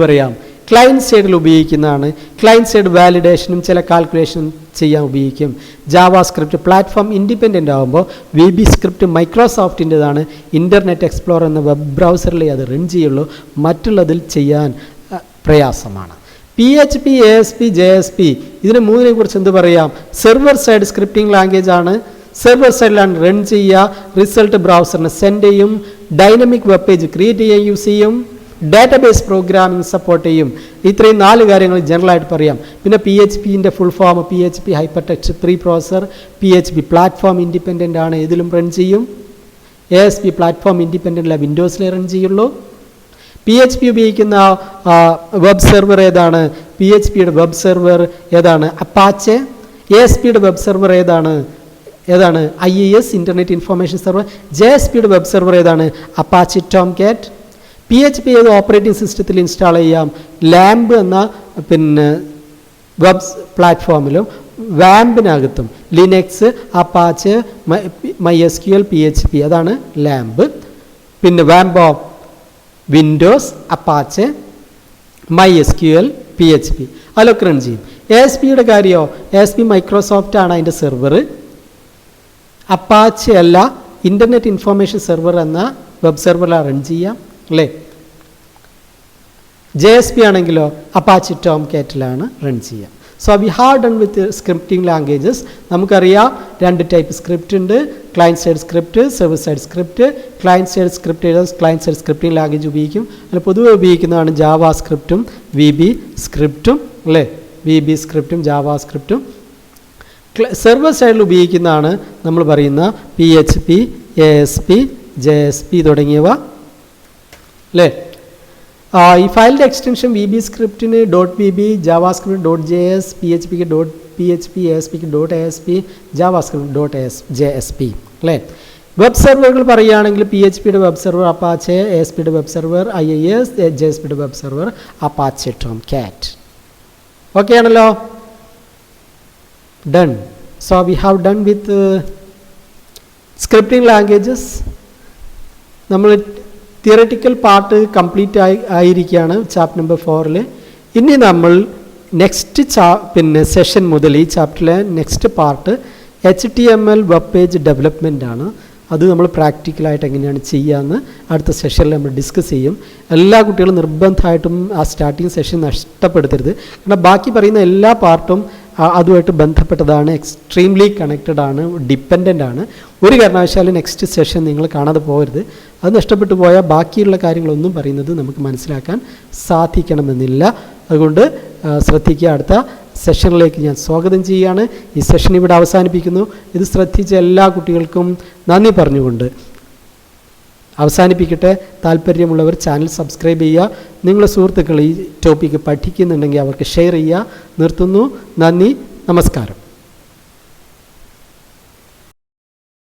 പറയാം? ക്ലയൻറ്റ് സൈഡിൽ ഉപയോഗിക്കുന്നതാണ്. ക്ലയൻറ്റ് സൈഡ് വാലിഡേഷനും ചില കാൽക്കുലേഷനും ചെയ്യാൻ ഉപയോഗിക്കും. ജാവ സ്ക്രിപ്റ്റ് പ്ലാറ്റ്ഫോം ഇൻഡിപെൻഡൻ്റ് ആകുമ്പോൾ VB സ്ക്രിപ്റ്റ് മൈക്രോസോഫ്റ്റിൻ്റെതാണ്. ഇൻ്റർനെറ്റ് എക്സ്പ്ലോറർ എന്ന വെബ് ബ്രൗസറിലേ അത് റൺ ചെയ്യുള്ളൂ, മറ്റുള്ളതിൽ ചെയ്യാൻ പ്രയാസമാണ്. PHP, ASP, JSP ഇതിന് 3 കുറിച്ച് എന്ത് പറയാം? സെർവർ സൈഡ് സ്ക്രിപ്റ്റിംഗ് ലാംഗ്വേജ് ആണ്. സെർവർ സൈഡിലാണ് റൺ ചെയ്യുക, റിസൾട്ട് ബ്രൗസറിന് സെൻഡ് ചെയ്യും, ഡൈനമിക് വെബ് പേജ് ക്രിയേറ്റ് ചെയ്യാൻ യൂസ് ചെയ്യും, ഡാറ്റാബേസ് പ്രോഗ്രാമിംഗ് സപ്പോർട്ട് ചെയ്യും. ഇത്രയും 4 കാര്യങ്ങൾ ജനറലായിട്ട് പറയാം. പിന്നെ PHPൻ്റെ full form PHP hypertext preprocessor. PHP platform independent ആണ്, ഇതിലും റൺ ചെയ്യും. ASP പ്ലാറ്റ്ഫോം ഇൻഡിപെൻഡൻ്റ് അല്ല, വിൻഡോസിലേ റൺ ചെയ്യുള്ളൂ. PHP ഉപയോഗിക്കുന്ന വെബ് സെർവർ ഏതാണ്? PHPയുടെ വെബ് സെർവർ ഏതാണ്? അപ്പാച്ചെ. ASPയുടെ വെബ് സെർവർ ഏതാണ്? IIS internet information server. JSPയുടെ വെബ് സെർവർ ഏതാണ്? Apache Tomcat. PHP ഏത് ഓപ്പറേറ്റിംഗ് സിസ്റ്റത്തിൽ ഇൻസ്റ്റാൾ ചെയ്യാം? ലാംബ് എന്ന വെബ് പ്ലാറ്റ്ഫോമിലും വാമ്പിനകത്തും ലിനക്സ്, അപ്പാച്ചെ, MySQL, PHP അതാണ് ലാംബ്. പിന്നെ വാമ്പോ വിൻഡോസ്, അപ്പാച്ചെ, MySQL, PHP അതിലൊക്കെ റൺ ചെയ്യും. ASPയുടെ കാര്യമോ? ASP മൈക്രോസോഫ്റ്റ് ആണ് അതിൻ്റെ സെർവർ. അപ്പാച്ചെ അല്ല, ഇൻ്റർനെറ്റ് ഇൻഫർമേഷൻ സെർവർ എന്ന വെബ് സെർവറിലാണ് റൺ ചെയ്യാം അല്ലേ. JSP ആണെങ്കിലോ അപ്പാച്ചെ ടോംകാറ്റിലാണ് റൺ ചെയ്യാം. So we have done with scripting languages. നമുക്കറിയാം 2 ടൈപ്പ് സ്ക്രിപ്റ്റ് ഉണ്ട്, client side script, server side script. Client side script client side scripting language ഉപയോഗിക്കും. അതിൽ പൊതുവെ ഉപയോഗിക്കുന്നതാണ് ജാവ സ്ക്രിപ്റ്റും VB സ്ക്രിപ്റ്റും അല്ലേ. VB സ്ക്രിപ്റ്റും ജാവ സ്ക്രിപ്റ്റും. സെർവർ സൈഡിൽ ഉപയോഗിക്കുന്നതാണ് നമ്മൾ പറയുന്ന PHP, ASP, JSP തുടങ്ങിയവ അല്ലേ. ഈ ഫയലിൻ്റെ എക്സ്റ്റൻഷൻ VB സ്ക്രിപ്റ്റിന് .VB, ജാവ സ്ക്രിപ്റ്റ് .JS, PHPക്ക് .PHP, ASPക്ക് .ASP, ജാവ സ്ക്രിപ്റ്റ് .JSP അല്ലേ. വെബ് സെർവറുകൾ പറയുകയാണെങ്കിൽ PHPയുടെ വെബ് സെർവർ അപ്പാച്ചെ, ASPയുടെ വെബ് സെർവർ IIS, JSPയുടെ web server Apache Tomcat. Okay ആണല്ലോ, done. So we have done with scripting languages. നമ്മൾ തിയററ്റിക്കൽ പാർട്ട് കംപ്ലീറ്റ് ആയിരിക്കുകയാണ് ചാപ്റ്റർ നമ്പർ 4. ഇനി നമ്മൾ നെക്സ്റ്റ് സെഷൻ മുതൽ ഈ ചാപ്റ്ററിലെ next part HTML web page development ആണ്. അത് നമ്മൾ പ്രാക്ടിക്കലായിട്ട് എങ്ങനെയാണ് ചെയ്യുകയെന്ന് അടുത്ത സെഷനിൽ നമ്മൾ ഡിസ്കസ് ചെയ്യും. എല്ലാ കുട്ടികളും നിർബന്ധമായിട്ടും ആ സ്റ്റാർട്ടിങ് സെഷൻ നഷ്ടപ്പെടുത്തരുത്. കാരണം ബാക്കി പറയുന്ന എല്ലാ പാർട്ടും അതുമായിട്ട് ബന്ധപ്പെട്ടതാണ്, എക്സ്ട്രീംലി കണക്റ്റഡ് ആണ്, ഡിപ്പെൻഡൻ്റ് ആണ്. ഒരു കാരണവശാലും നെക്സ്റ്റ് സെഷൻ നിങ്ങൾ കാണാതെ പോകരുത്. അത് നഷ്ടപ്പെട്ടു പോയാൽ ബാക്കിയുള്ള കാര്യങ്ങളൊന്നും പറയുന്നത് നമുക്ക് മനസ്സിലാക്കാൻ സാധിക്കണമെന്നില്ല. അതുകൊണ്ട് ശ്രദ്ധിക്കുക. അടുത്ത സെഷനിലേക്ക് ഞാൻ സ്വാഗതം ചെയ്യുകയാണ്. ഈ സെഷൻ ഇവിടെ അവസാനിപ്പിക്കുന്നു. ഇത് ശ്രദ്ധിച്ച എല്ലാ കുട്ടികൾക്കും നന്ദി പറഞ്ഞുകൊണ്ട് അവസാനിപ്പിക്കട്ടെ. താല്പര്യമുള്ളവർ ചാനൽ സബ്സ്ക്രൈബ് ചെയ്യുക. നിങ്ങളുടെ സുഹൃത്തുക്കൾ ഈ ടോപ്പിക്ക് പഠിക്കുന്നുണ്ടെങ്കിൽ അവർക്ക് ഷെയർ ചെയ്യുക. നിർത്തുന്നു. നന്ദി, നമസ്കാരം.